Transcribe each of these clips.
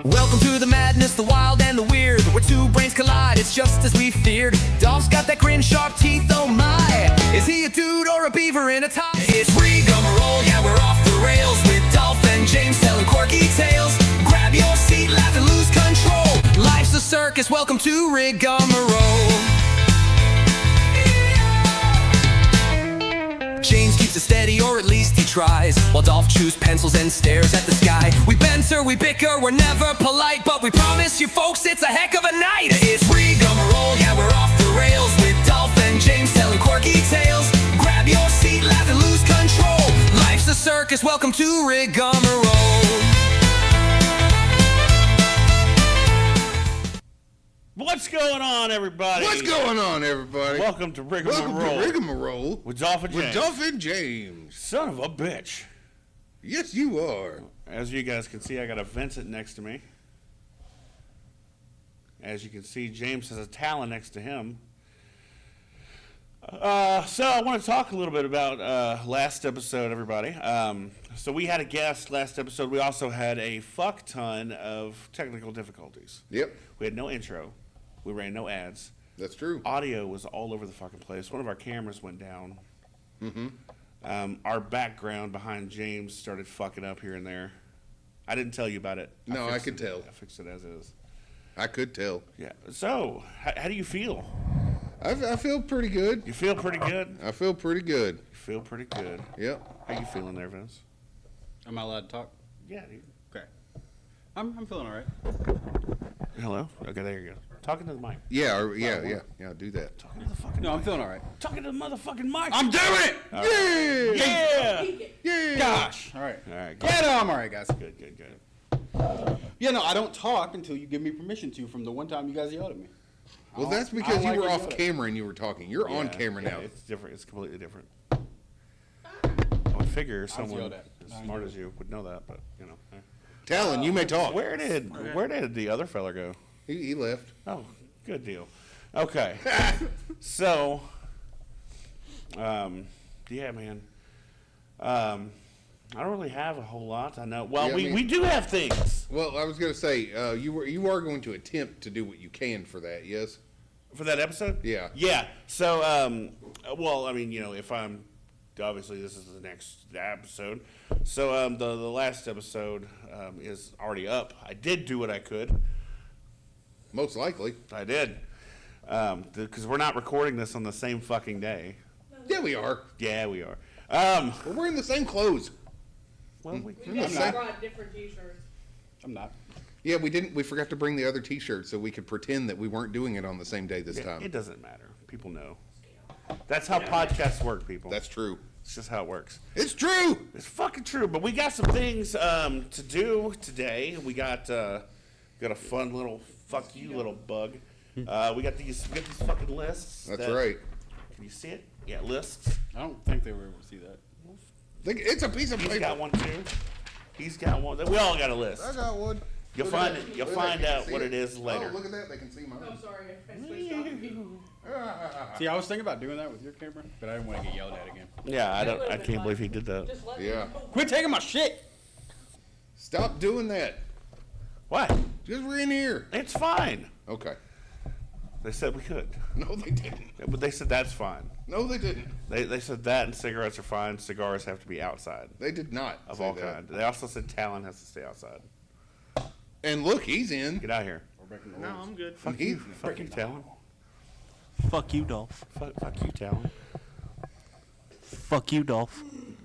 Welcome to the madness, the wild and the weird, where two brains collide, it's just as we feared. Dolph's got that grin, sharp teeth, oh my. Is he a dude or a beaver in a tie? It's Rigamarole, yeah, we're off the rails, with Dolph and James telling quirky tales. Grab your seat, laugh and lose control. Life's a circus, welcome to Rigamarole. James keeps it steady, or at least he tries, while Dolph chews pencils and stares at the sky. We banter, we bicker, we're never polite, but we promise you folks it's a heck of a night. It's Rigamarole, yeah, we're off the rails, with Dolph and James telling quirky tales. Grab your seat, laugh and lose control. Life's a circus, welcome to Rigamarole. What's going on, everybody? What's going on, everybody? Welcome to Rigamarole. Welcome to Rigamarole. With Dolph and James. With Dolph and James. Son of a bitch. Yes, you are. As you guys can see, I got a Vincent next to me. As you can see, James has a Talon next to him. So I want to talk a little bit about last episode, everybody. So we had a guest last episode. We also had a fuck ton of technical difficulties. Yep. We had no intro. We ran no ads. That's true. Audio was all over the fucking place. One of our cameras went down. Mm-hmm. Our background behind James started fucking up here and there. I didn't tell you about it. No, I could tell. I fixed it as is. I could tell. Yeah. So, how do you feel? I feel pretty good. You feel pretty good? I feel pretty good. You feel pretty good. Yep. How you feeling there, Vince? Am I allowed to talk? Yeah, dude. Okay. I'm feeling all right. Hello? Okay, there you go. Talking to the mic. Yeah, do that. Talking to the fucking No, mic. I'm feeling all right. Talking to the motherfucking mic. I'm doing it! Right. Yeah! Yeah. Gosh. All right. All right, good. Yeah, no, I'm all right, guys. Good, good, good. Yeah, no, I don't talk until you give me permission to from the one time you guys yelled at me. Well, that's because you were off camera and you were talking. You're on camera now. It's different. It's completely different. I would figure someone yelled at. as smart as you would know that, but, you know. Talon, you may talk. Where did the other fella go? He left. Oh, good deal. Okay. So, yeah, man. I don't really have a whole lot. I know. Well, Yeah, we do have things. Well, I was going to say, you are going to attempt to do what you can for that, yes? For that episode? Yeah. Yeah. So, well, I mean, you know, if I'm, obviously this is the next episode. So, the last episode is already up. I did do what I could. Most likely. I did. Because we're not recording this on the same fucking day. Yeah, we are. Yeah, we are. We're wearing the same clothes. Well, We just brought different t-shirts. I'm not. Yeah, we didn't. We forgot to bring the other T-shirts so we could pretend that we weren't doing it on the same day this time. It doesn't matter. People know. That's how podcasts work, people. That's true. It's just how it works. It's true. It's fucking true. But we got some things to do today. We got a fun little fuck you little bug. We got these fucking lists. That's right. Can you see it? Yeah, lists. I don't think they were able to see that. It's a piece of paper. He's got one too. He's got one. We all got a list. I got one. You'll Look find at it. that. You'll Look at that. find Can you out see what it is later. Oh, look at that. They can see mine. I'm sorry, I switched off. See, I was thinking about doing that with your camera, but I didn't want to get yelled at again. Yeah, I can't believe he did that. Just let me Yeah. know. Quit taking my shit! Stop doing that. What? Just we're in here. It's fine. Okay. They said we could. No, they didn't. Yeah, but they said that's fine. No, they didn't. They said that and cigarettes are fine. Cigars have to be outside They did not. of say all that. kinds. They also said Talon has to stay outside. And look, he's in. Get out of here. We're breaking the No, rules. I'm good. Fuck you. Fuck you, Talon. Fuck you, Dolph. Fuck you, Talon. Fuck you, Dolph.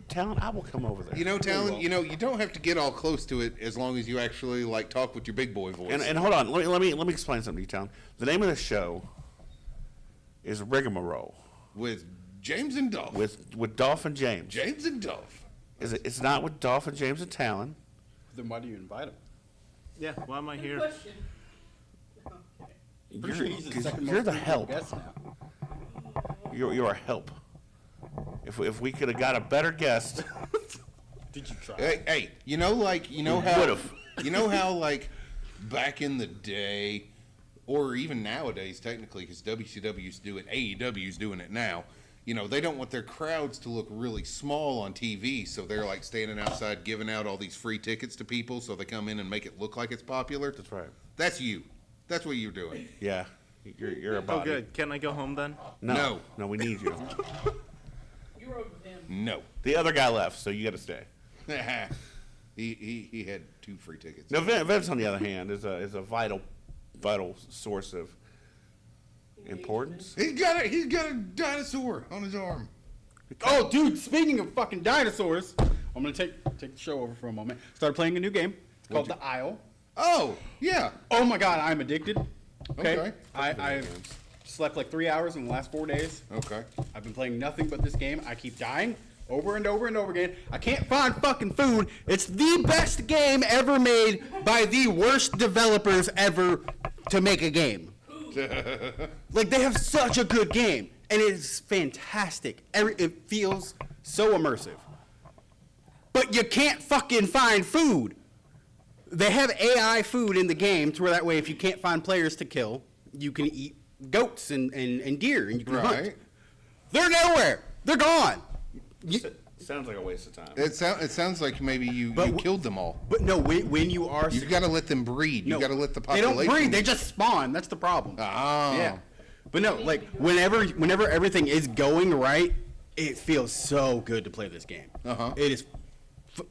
Talon, I will come over there. You know, Talon. You know, you don't have to get all close to it as long as you actually like talk with your big boy voice. And hold on. Let me explain something to you, Talon. The name of the show is Rigamarole with James and Dolph. with Dolph and James. James and Dolph. It's not with Dolph and James and Talon. Then why do you invite him? Yeah, why am I Good here? question. Pretty sure he's the second You're most the frequent help. guest now. You're a help. If we could have got a better guest, Did you try? Hey, you know how would've. you know how like back in the day, or even nowadays, technically, because WCW's doing AEW's doing it now. you know, they don't want their crowds to look really small on TV, so they're like standing outside giving out all these free tickets to people, so they come in and make it look like it's popular. That's right. That's you. That's what you're doing. Yeah, you're a Oh, body. good. Can I go home then? No, we need you. You rode with him. No. The other guy left, so you got to stay. he had 2 free tickets. No, Vince, on the other hand, is a vital source of importance. He's got a dinosaur on his arm. Oh, dude! Speaking of fucking dinosaurs, I'm gonna take the show over for a moment. Started playing a new game. It's called The Isle. Oh, yeah. Oh my god, I'm addicted. Okay. I've slept like 3 hours in the last 4 days. Okay. I've been playing nothing but this game. I keep dying over and over and over again. I can't find fucking food. It's the best game ever made by the worst developers ever to make a game. Like, they have such a good game, and it is fantastic. It feels so immersive. But you can't fucking find food. They have AI food in the game to where that way if you can't find players to kill, you can eat goats and deer and you can hunt. Right. They're nowhere. They're gone. Sounds like a waste of time. It sounds like maybe you killed them all. But no, when you are... You've got to let them breed. no, You've got to let the They population... don't breed. They just spawn. That's the problem. Ah. Yeah. But no, like, whenever everything is going right, it feels so good to play this game. Uh-huh. It is...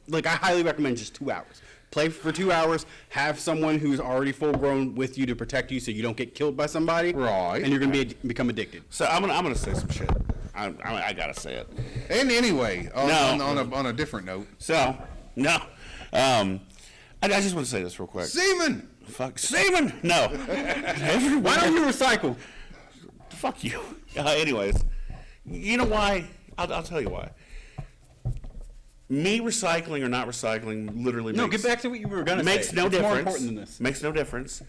Like, I highly recommend just 2 hours. Play for 2 hours, have someone who's already full grown with you to protect you so you don't get killed by somebody. Right. And you're going to become addicted. So I'm gonna say some shit. I gotta say it. And anyway, No. on a different note, So no, I just want to say this real quick. semen. Fuck semen. No. Why don't you recycle? Fuck you. Anyways, you know why? I'll tell you why. Me recycling or not recycling literally No, makes, get back to what you were going to say. makes no It's difference. more important than this. Makes no difference.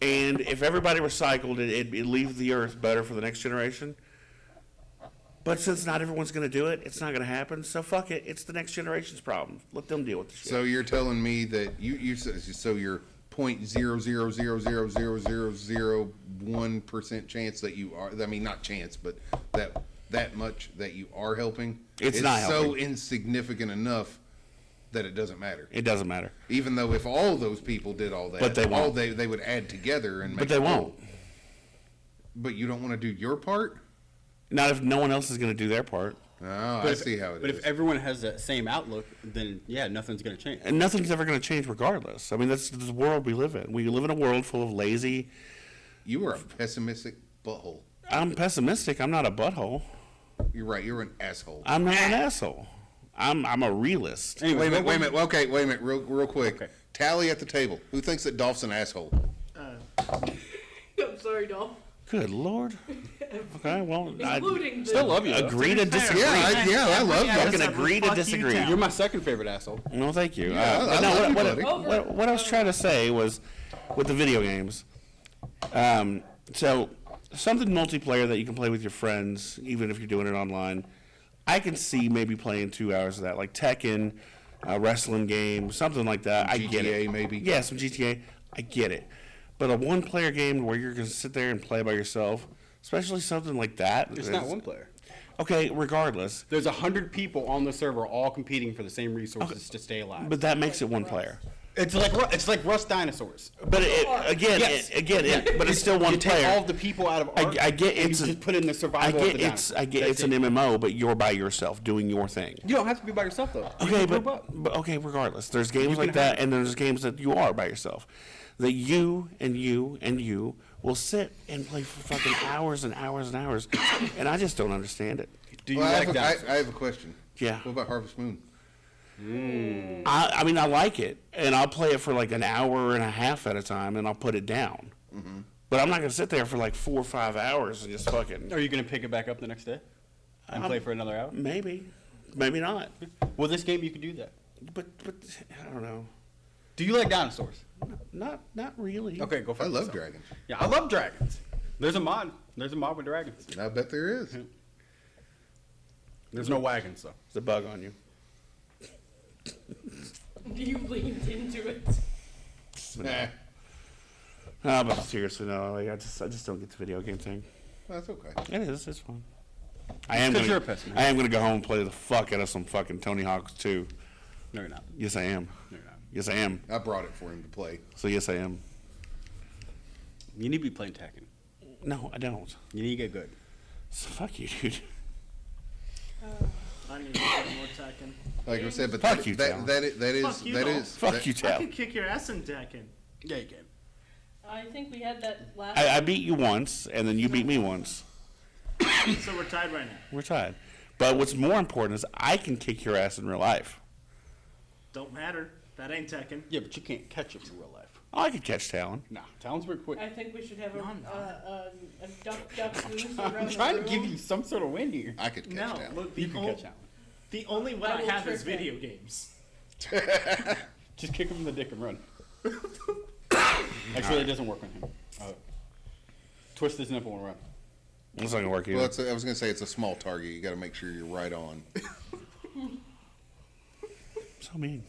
And if everybody recycled it, it'd leave the earth better for the next generation. But since not everyone's going to do it, it's not going to happen. So fuck it. It's the next generation's problem. Let them deal with the shit. So you're telling me that so you're 0.0000001% chance that you are. I mean, not chance, but that much that you are helping. It's not so helping. insignificant enough that it doesn't matter. It doesn't matter. Even though if all those people did all that, But they won't. they would add together and make. But they it won't. whole. But you don't want to do your part. Not if no one else is going to do their part. Oh, I see how it is. But if everyone has that same outlook, then yeah, nothing's going to change. And nothing's ever going to change regardless. I mean, that's the world we live in. We live in a world full of lazy. You are a pessimistic butthole. I'm pessimistic. I'm not a butthole. You're right. You're an asshole. I'm not an asshole. I'm a realist. Anyway, Wait a minute. Okay, wait a minute. Real quick. Okay. Tally at the table. Who thinks that Dolph's an asshole? I'm sorry, Dolph. Good Lord. Okay, well, I Including the... Still love you. though. agree to disagree. I love I that. can agree to disagree. You're my second favorite asshole. No, thank you. Yeah, But I no, love you, what I was trying to say was with the video games. So something multiplayer that you can play with your friends, even if you're doing it online. I can see maybe playing 2 hours of that, like Tekken, wrestling game, something like that. I get it. GTA maybe? Yeah, some GTA. I get it. But a one-player game where you're going to sit there and play by yourself, especially something like that. It's not one player. Okay, regardless. There's 100 people on the server all competing for the same resources to stay alive. But that makes it one player. It's like Rust dinosaurs. But Yes. but it's still one you take player. all the people out of Ark I get and it's you a- just put in the survival of the dinosaurs. I get That's it's an it. MMO, but you're by yourself doing your thing. You don't have to be by yourself though. You Okay, can group up. but okay, regardless, there's games can like that, have- and there's games that you are by yourself. That you and you and you will sit and play for fucking hours and hours and hours, and I just don't understand it. Do you Well, like dinosaurs? I have a question. Yeah. What about Harvest Moon? I mean, I like it, and I'll play it for like an hour and a half at a time, and I'll put it down. But I'm not gonna sit there for like 4 or 5 hours and just fucking. Are you gonna pick it back up the next day and play for another hour? Maybe not. Well, this game you can do that. But I don't know. Do you like dinosaurs? Not really. Okay, go for I it. love So- dragons. Yeah, I love dragons. There's a mod. There's a mod with dragons. I bet there is. There's no wagons though. There's a bug on you. You leaned into it. No, but seriously, no. Like, I just don't get the video game thing. That's okay. It is. It's fun. I am 'cause gonna, you're a pessimist. I am gonna go home and play the fuck out of some fucking Tony Hawk's 2. No, you're not. Yes, I am. No, you're not. Yes, I am. I brought it for him to play. So yes, I am. You need to be playing Tekken. No, I don't. You need to get good. So fuck you, dude. I need to play more Tekken. Like I said, but Fuck you, Talon. that is Fuck you, that Dolph. is Fuck that- you, I Tal. could kick your ass in Tekken. Yeah, you can. I think we had that last. I beat you once, and then you beat me once. So we're tied right now. We're tied. But what's more important is I can kick your ass in real life. Don't matter. That ain't Tekken. Yeah, but you can't catch him in real life. Oh, I could catch Talon. Nah, Talon's pretty quick. I think we should have No, I'm a duck goose around I'm the trying to room. give you some sort of win here. I could catch No, that. look, You can catch Talon. the only one I I will have is trick him. video games. Just kick him in the dick and run. Actually, it doesn't work on him. Twist his nipple and run. That's not gonna work either. Well, I was gonna say it's a small target. You got to make sure you're right on. So mean.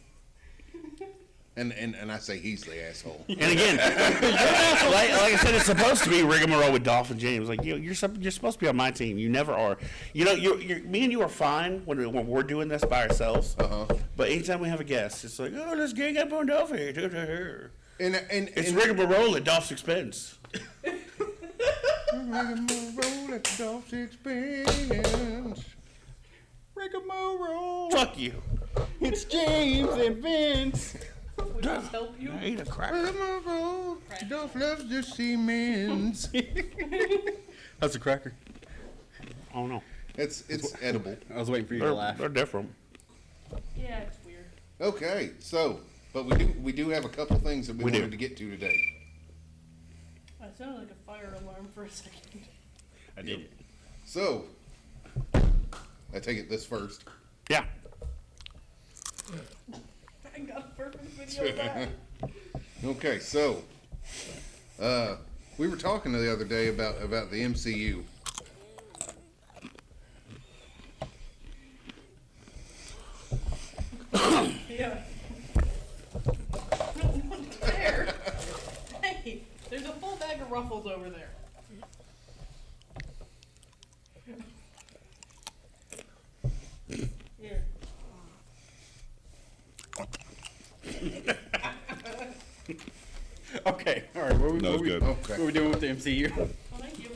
And I say he's the asshole. And again, like I said, it's supposed to be Rigamarole with Dolph and James. Like you're supposed to be on my team. You never are. You know, me and you are fine when we're doing this by ourselves. But anytime we have a guest, it's like, oh, let's gang up on Dolph here. And It's Rigamarole at Dolph's expense. Rigamarole at Dolph's expense. Rigamarole. Fuck you. It's James and Vince. Would this help you? I ate a cracker. Rigamarole, Dolph loves the Siemens. That's a cracker. Oh no, It's edible. I was waiting for you to laugh. they're different. Yeah, it's weird. Okay, so but we do have a couple things that we We do. wanted to get to today. I sounded like a fire alarm for a second. I did. So I take it this first. Yeah. I got a perfect video of that. Okay, so we were talking the other day about the MCU. Yeah. What's there? Hey, there's a full bag of Ruffles over there. Here. Okay, all right. What That was good. Okay. What are we doing with the MCU? Oh, thank you.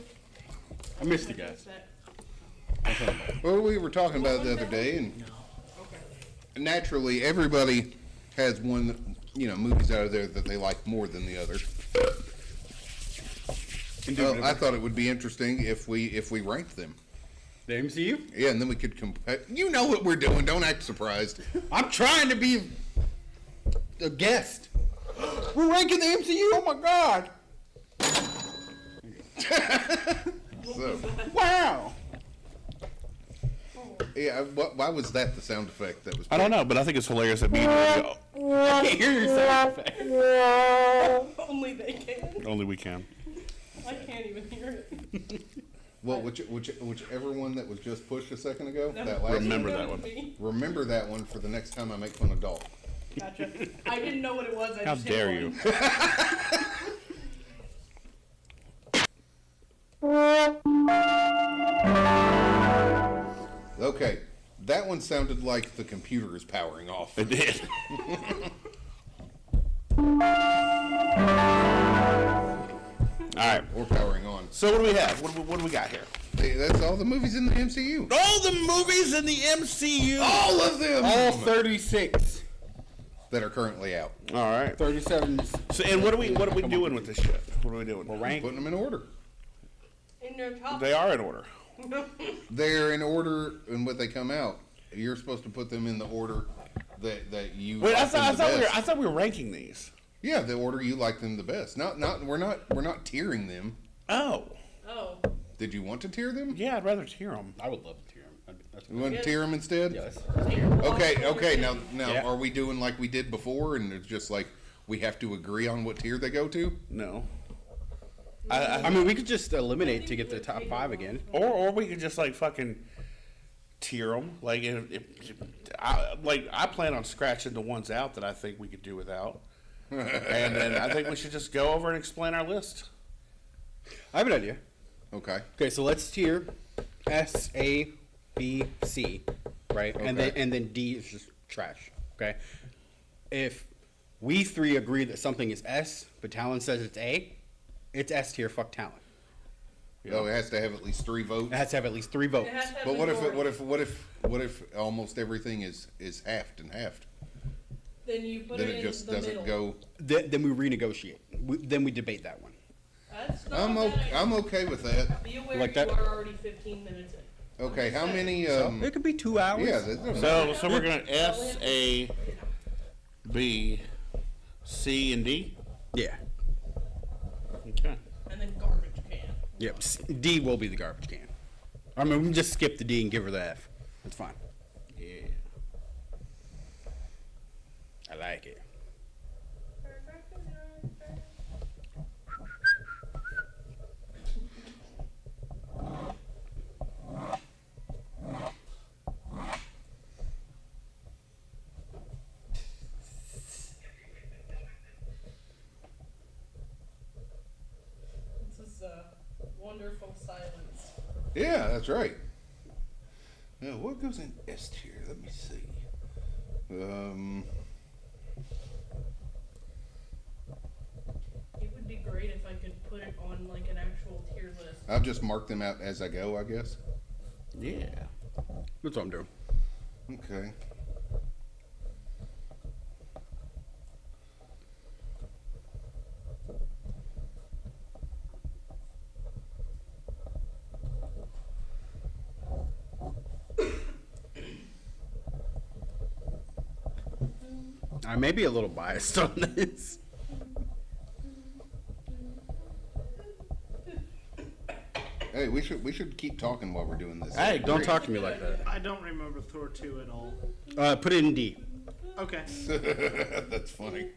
I missed you guys. Well, we were talking about it the other day, and Okay. naturally, everybody has one, movies out of there that they like more than the other. Well, I thought it would be interesting if we ranked them. The MCU? Yeah, and then we could compare. You know what we're doing. Don't act surprised. I'm trying to be a guest. We're ranking the MCU. Oh my god! So, Wow. yeah, why was that the sound effect that was? I don't know, but I think it's hilarious that me and you I can't hear your sound effect. Only they can. only we can. I can't even hear it. Well, whichever one that was just pushed a second ago, That that was- last Remember one. that one. Me. Remember that one for the next time I make fun of Dolph. Gotcha. I didn't know what it was. I How just dare hit you? one. Okay, that one sounded like the computer is powering off. It did. All right. Or powering on. So what do we have? What do we got here? Hey, that's all the movies in the MCU. All the movies in the MCU. All of them. All 36. that are currently out. All right. 37. So and what are we doing with this shit? What are we doing? Putting them in order. In their top. They are in order. They're in order in what they come out. You're supposed to put them in the order that you. Wait, I like them the thought best. we were ranking these. Yeah, the order you like them the best. We're not tiering them. Oh. Oh. Did you want to tier them? Yeah, I'd rather tier them. I would love to hear him. That's You want to tier them instead? Yes. Okay. Now, Yeah. are we doing like we did before, and it's just like we have to agree on what tier they go to? No. I mean, we could just eliminate to get the top 5 again. Or we could just like fucking tier them. Like I plan on scratching the ones out that I think we could do without, and then I think we should just go over and explain our list. I have an idea. Okay. Okay, so let's tier S, A, B, C, right? And Okay. then D is just trash. Okay. If we three agree that something is S, but Talon says it's A, it's S tier. Fuck Talon. Oh, it has to have at least 3 votes. It has to have at least 3 votes. It has to have But majority. what if almost everything is halved and halved? Then you put Then it it in just the doesn't middle. go. Then we renegotiate. Then we debate that one. That's not I'm a bad okay, idea. I'm okay with that. Be aware like that? you are already 15 minutes in. Okay, how many? It could be 2 hours. Yeah. So we're gonna S, A, B, C, and D. Yeah. Okay. And then garbage can. Yep. D will be the garbage can. I mean, we can just skip the D and give her the F. That's fine. Yeah. I like it. This is wonderful silence. Yeah, that's right. Now, what goes in S tier? Let me see. It would be great if I could put it on like an actual tier list. I'll just mark them out as I go, I guess. Yeah. That's what I'm doing. Okay. I may be a little biased on this. Hey, we should keep talking while we're doing this. Hey, Don't talk to me like that. I don't remember Thor 2 at all. Put it in D. Okay. That's funny.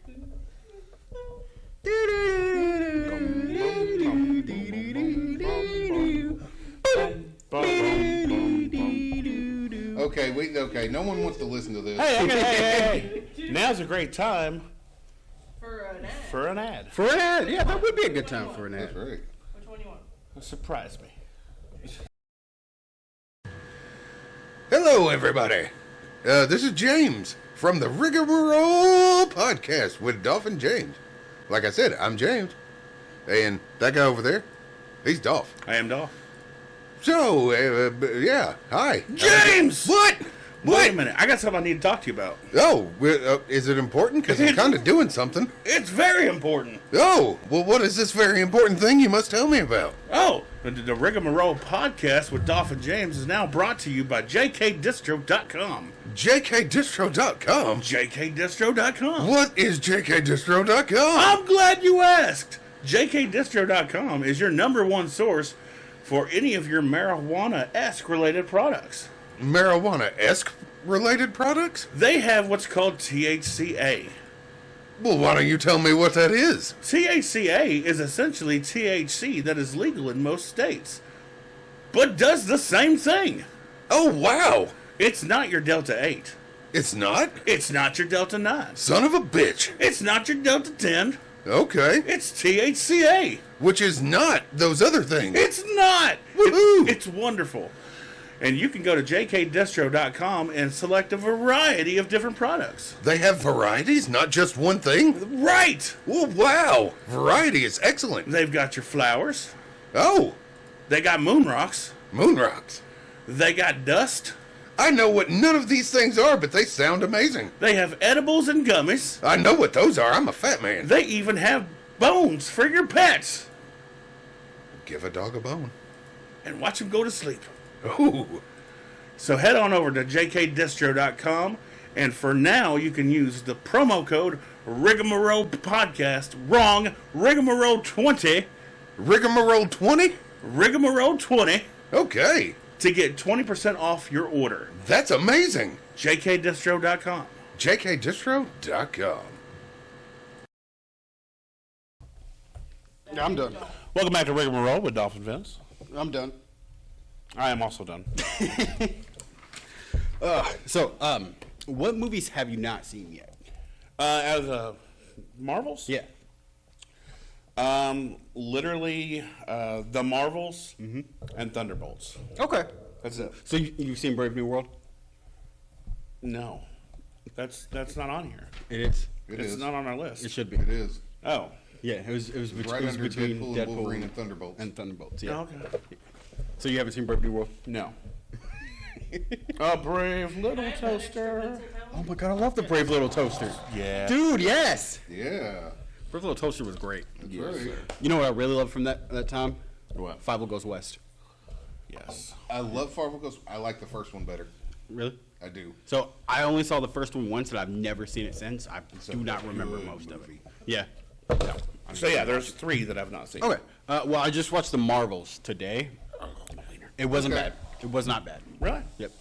Okay, no one wants to listen to this. Hey. Now's a great time For an ad. for an ad. For an ad, yeah, that would be a good time for an That's ad. right. Which one you want? Surprise me. Hello, everybody. This is James from the Rigamarole podcast with Dolph and James. Like I said, I'm James. And that guy over there, he's Dolph. I am Dolph. So, yeah, hi. James! What? Wait a minute. I got something I need to talk to you about. Oh, is it important? Because I'm kind of doing something. It's very important. Oh, well, what is this very important thing you must tell me about? Oh, the Rigamarole podcast with Dolph and James is now brought to you by jkdistro.com. jkdistro.com? jkdistro.com. What is jkdistro.com? I'm glad you asked. jkdistro.com is your #1 source for any of your marijuana-esque related products. Marijuana-esque related products? They have what's called THCA. Well, why don't you tell me what that is? THCA is essentially THC that is legal in most states, but does the same thing. Oh, wow. It's not your Delta 8. It's not? It's not your Delta 9. Son of a bitch. It's not your Delta 10. Okay. It's THCA. Which is not those other things. It's not. Woohoo! It's wonderful. And you can go to jkdistro.com and select a variety of different products. They have varieties, not just one thing? Right. Oh, wow. Variety is excellent. They've got your flowers. Oh, They got moon rocks. moon rocks. They got dust. I know what none of these things are, but they sound amazing. They have edibles and gummies. I know what those are. I'm a fat man. They even have bones for your pets. Give a dog a bone. And watch them go to sleep. Ooh. So head on over to jkdistro.com, and for now you can use the promo code Rigamarole Podcast. Wrong, Rigamarole 20. Rigamarole 20? Rigamarole 20 Okay. to get 20% off your order. That's amazing. jkdistro.com. jkdistro.com. Yeah, I'm done. Welcome back to Rigamarole with Dolph and Vince. I'm done. I am also done. So, what movies have you not seen yet? Out of the Marvels? Yeah. Literally, the Marvels and Thunderbolts. Okay. That's it. So you've seen Brave New World? No, that's not on here. It is. It's not on our list. It should be. It is. Oh. Yeah, it was Right under between Deadpool, and Wolverine and Thunderbolts. Yeah. Oh, okay. So you haven't seen Brave New World? No. A brave little toaster. Oh my god, I love the Brave Little Toaster. Yeah. Dude, yes. Yeah. Brave Little Toaster was great. That's right. You know what I really loved from that time? What? Five Goes West. Yes. I love Farvel Ghost. I like the first one better. Really? I do. So I only saw the first one once, and I've never seen it since. I a do not remember good most of it. movie. Yeah. So yeah, there's 3 that I've not seen. Okay. Well, I just watched the Marvels today. It wasn't Okay. bad. It was not bad. Really? Yep.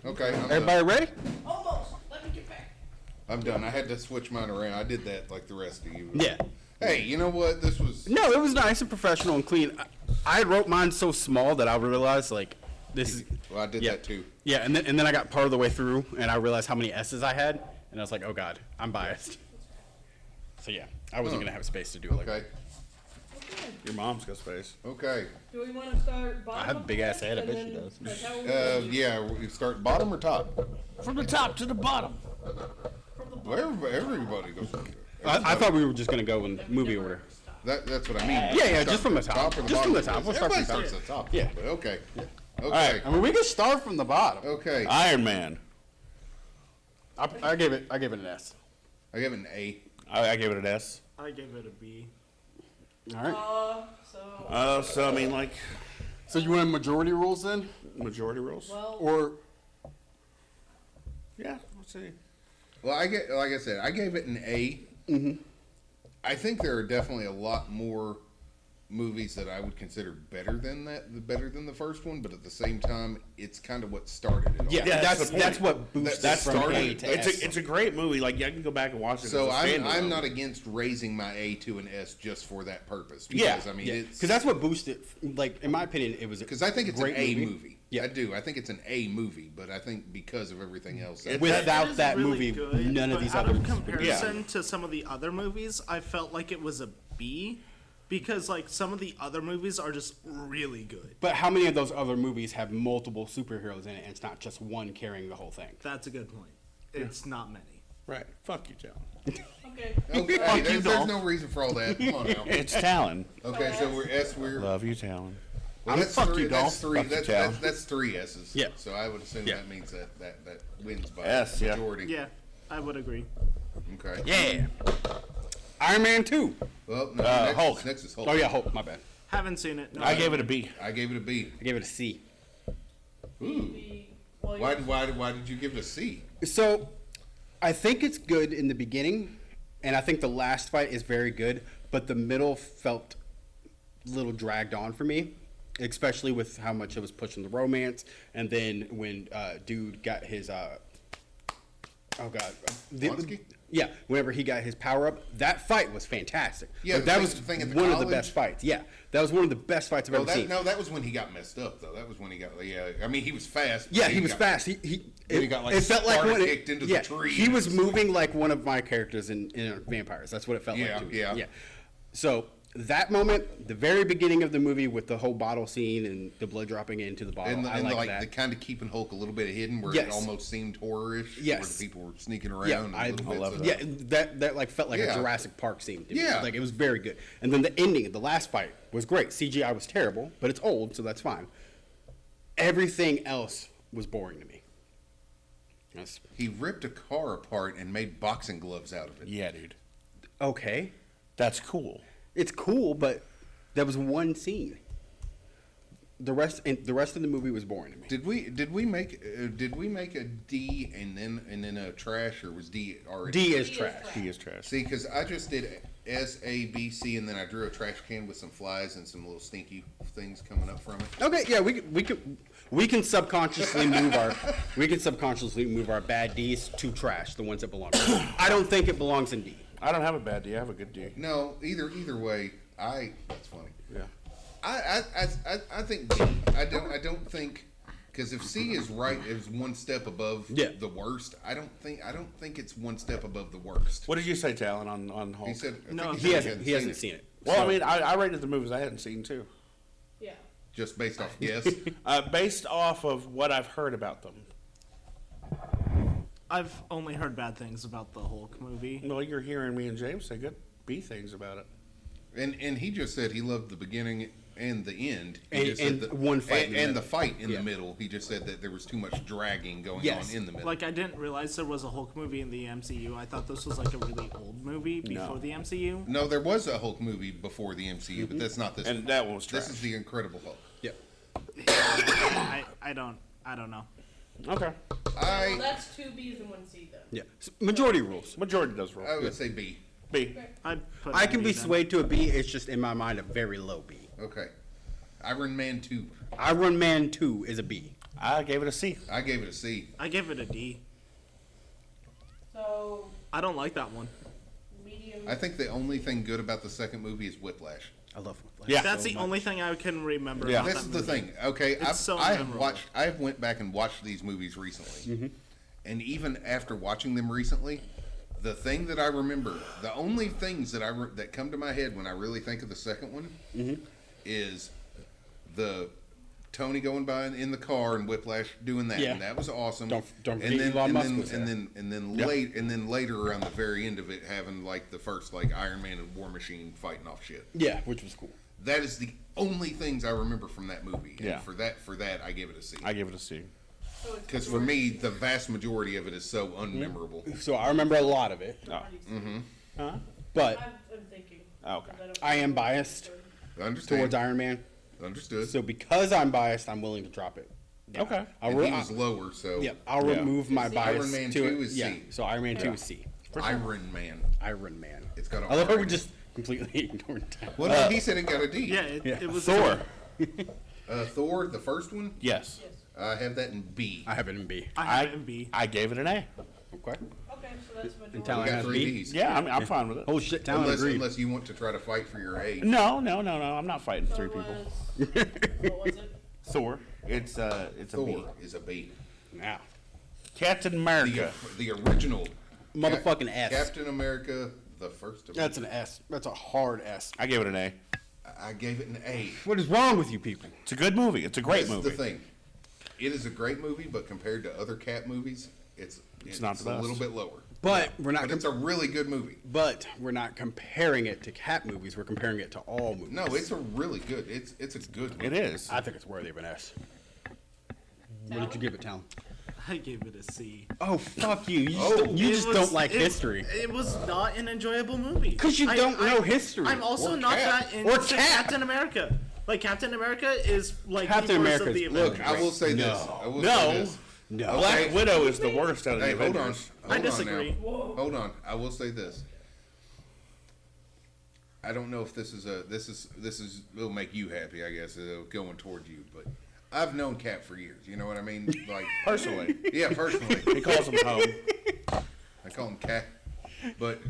Okay. I'm Everybody ready? Almost. Let me get back. done. I had to switch mine around. I did that like the rest of you. Yeah. Hey, you know what? This was. No, it was nice and professional and clean. I wrote mine so small that I realized like this is. Well, I did Yeah. that too. Yeah, and then I got part of the way through, and I realized how many S's I had, and I was like, oh god, I'm biased. So yeah, I wasn't gonna have space to do it like Okay. Your mom's got space. Okay. Do we want to start bottom? I have a of big the ass head, I list bet she and does. then, like, how are we Yeah. We start bottom or top? From the top to the bottom. Well, everybody goes. I thought we were just gonna go in movie order. That's what I mean. Yeah, Start just from the top. or the Just from bottom the top. of We'll the start list. from the Everybody starts at the top. Yeah. but Okay. All right. Okay. I mean, we can start from the bottom. Okay. Iron Man. I gave it an S. I gave it an A. I gave it an S. I gave it a B. All right. So I mean, like So you want majority rules then, majority rules. well, or Yeah. Let's see. Well, like I said, I gave it an A. I think there are definitely a lot more movies that I would consider better than the first one, but at the same time, it's kind of what started it all. yeah, Yeah, that's that's the point. what boosts That it from started- A to S. It's a great movie. Like I can go back and watch it. So as a I'm standalone. not against raising my A to an S just for that purpose. Yeah. Because, I mean, Yeah, it's because that's what boosted. Like in my opinion, it was because I think it's an great A movie. Yeah. I do. I think it's an A movie, but I think because of everything else, It- Without It is that really movie, good, none of but these out other of movies would be good. comparison to some of the other movies, I felt like it was a B because like some of the other movies are just really good. But how many of those other movies have multiple superheroes in it, and it's not just one carrying the whole thing? That's a good point. It's not many. right. Fuck you, Talon. okay. okay, Fuck you, there's Dolph. no reason for all that. Come on now. It's Talon. Okay, so we're S. Love you, Talon. Well, I'm that's fuck three. you, That's Dolph. three. Fuck you, That's, Talon. that's 3 S's. Yeah. So I would assume Yeah. that means that wins by S, yeah. majority. Yeah, I would agree. Okay. Yeah. Iron Man 2. Well, no, Hulk. Next is Hulk. Oh yeah, Hulk. My bad. Haven't seen it. No. I gave it a B. I gave it a B. I gave it a C. Ooh. Well, Why did you give it a C? So, I think it's good in the beginning, and I think the last fight is very good, but the middle felt a little dragged on for me, especially with how much it was pushing the romance, and then when dude got his oh god, Blonsky? yeah, whenever he got his power up, that fight was fantastic. Yeah, Like, the that thing- was the thing at the one of the college? best fights. Yeah, that was one of the best fights I've No, ever seen. that was when he got messed up, though. That was when he got. Yeah, I mean, he was fast. Yeah, but he was got- fast. Then he got, like, it felt like Sparta when kicked into the yeah, tree. he was moving like one of my characters in Vampires. That's what it felt Yeah, like to me. yeah. So that moment, the very beginning of the movie with the whole bottle scene and the blood dropping into the bottle, And, I and like like that. the kind of keeping Hulk a little bit hidden, where it Yes. almost seemed horror-ish. Where Yes. the people were sneaking around. Yeah, and I little bits love of- yeah, that like felt like Yeah. a Jurassic Park scene to me. Yeah. Like it was very good. And then the ending, the last fight was great. CGI was terrible, but it's old, so that's fine. Everything else was boring to me. Yes. He ripped a car apart and made boxing gloves out of it. Yeah, dude. Okay. That's cool. It's cool, but that was one scene. The rest of the movie was boring to me. Did we make a D and then a trash, or was D already? D is trash. He is trash. See, because I just did S, A, B, C, and then I drew a trash can with some flies and some little stinky things coming up from it. Okay, yeah, we can subconsciously move our bad D's to trash, the ones that belong. I don't think it belongs in D. I don't have a bad D. I have a good D. No, either way, that's funny. Yeah. I think D. I don't think Because if C is right, is one step above Yeah. the worst. I don't think it's one step above the worst. What did you say, Talon, on Hulk? He said No, he He said hasn't seen it. Well, I mean, I rated the movies I hadn't seen too, Yeah. just based off guess. based off of what I've heard about them. I've only heard bad things about the Hulk movie. Well, you're hearing me and James say good B things about it. And he just said he loved the beginning and the end. He And- just said and that- one fight in the and the middle. fight in Yeah. the middle. He just said that there was too much dragging going Yes. on in the middle. Like, I didn't realize there was a Hulk movie in the MCU. I thought this was like a really old movie before the MCU. No, there was a Hulk movie before the MCU, but that's not this. And one. that one was trash. This is the Incredible Hulk. Yep. I don't know. Okay. Well, that's 2 B's and 1 C then. Yeah. So, majority rules. Majority does roll. I would say B. B. I'd put I it can in be B then. swayed to a B. It's just in my mind a very low B. Okay. Iron Man 2. Iron Man 2 is a B. I gave it a C. I gave it a C. I give it a D. So, I don't like that one. medium. I think the only thing good about the second movie is Whiplash. I love Whiplash. Yeah. That's so the much. only thing I can remember. Yeah. about This that is the movie. thing. Okay, so memorable. I went back and watched these movies recently, Mm-hmm. and even after watching them recently, the thing that I remember, the only things that that come to my head when I really think of the second one, Mm-hmm. is the Tony going by in the car and Whiplash doing that, Yeah. and that was awesome. Don't and forget then, Elon and Musk then, was there. and then later around the very end of it, having like the first like Iron Man and War Machine fighting off shit. Yeah, which was cool. That is the only things I remember from that movie. And Yeah. for that, I give it a C. I give it a C. So it's Because for me, the vast majority of it is so unmemorable. So I remember a lot of it, Oh. Huh? but I'm thinking. Okay. 'cause don't I am know. biased Understand? towards Iron Man. Understood. So because I'm biased, I'm willing to drop it. Okay. I'll, And re- he was lower, so yeah, I'll Yeah. remove my C. bias Iron Man to 2 it. is Yeah, C. so Iron Man 2 is C. Iron Man. Iron Man. It's got a I love how R we in it. just completely ignored that. Well, no, he said it got a D. Yeah, it was Thor. Thor, the first one, Yes. Yes. I have that in B. I have it in B. I have it in B. I gave it an A. Okay. Okay, so that's majority. Talon We got has 3 B? D's. Yeah, I'm fine with it. Oh shit, Talon Unless, agreed. unless you want to try to fight for your A. No. I'm not fighting So 3 it people. what was it? Thor. It's a B. Thor is a B. Now, Captain America. The original. motherfucking S. Captain America, the first. That's an S. That's a hard S. I gave it an A. I gave it an A. What is wrong with you people? It's a good movie. It's a great This movie. is the thing. It is a great movie, but compared to other Cap movies, it's not the a best. little bit lower. But we're not. But it's a really good movie. But we're not comparing it to cat movies. We're comparing it to all movies. No, it's a really good. It's a good movie. It is. I think it's worthy of an S. What did you give it, Talon? I gave it a C. Oh fuck you! You just, Oh. don't, you It just was- don't like it- history. It was not an enjoyable movie. 'Cause you don't know history. I'm also Or not Cap. that into Or Cap. Captain America. Like Captain America is like Captain the worst America's- of the Look, Avengers. I will say this. No. I will No. say this. No. Black Widow is the worst out of the Hey, hold on. Avengers. Hold I on disagree. now. Hold on. I will say this. I don't know if this is will make you happy. I guess going towards you, but I've known Cap for years. You know what I mean? Like Personally. yeah, personally. He calls him home. I call him Cap. But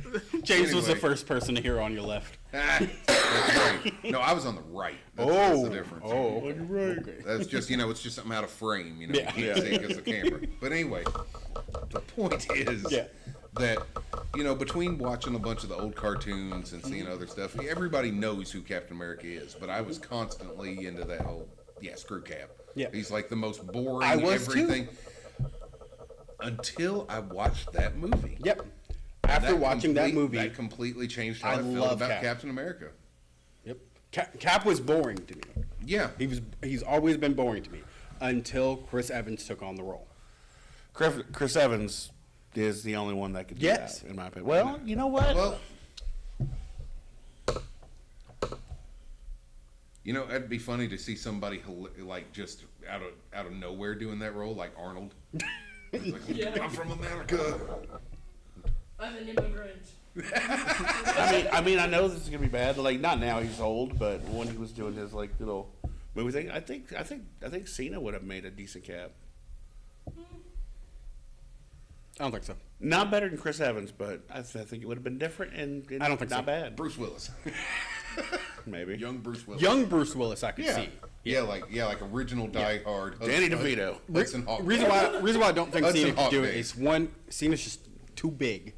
James was the anyway. first person to hear on your left. That's right. No, I was on the right. That's the difference. Okay. That's just it's just something out of frame. Yeah. You can't see it because the camera. But anyway, the point is that between watching a bunch of the old cartoons and seeing other stuff, everybody knows who Captain America is. But I was constantly into that whole screw Cap. Yeah. He's like the most boring. I was too. everything. Until I watched that movie. Yep. After watching that movie, that completely changed how I I, felt love about Cap. Captain America. yep. Cap was boring to me. Yeah. He's always been boring to me until Chris Evans took on the role. Chris Evans is the only one that could do Yes. that, in my opinion. Well, you know what? Well, it'd be funny to see somebody like just out of nowhere doing that role, like Arnold. He's like, Yeah. I'm from America. I'm an immigrant. I mean, I know this is gonna be bad. Like, not now, he's old, but when he was doing his like little movie thing, I think Cena would have made a decent Cap. I don't think so. Not better than Chris Evans, but I think it would have been different and I don't think not so. bad. Bruce Willis. maybe. Young Bruce Willis. Young Bruce Willis, I could Yeah. see. Yeah, like original Die Hard. Danny DeVito. Hudson Hawk. Reason why I don't think Hudson Cena could Hawk do it days. is one, Cena's just too big.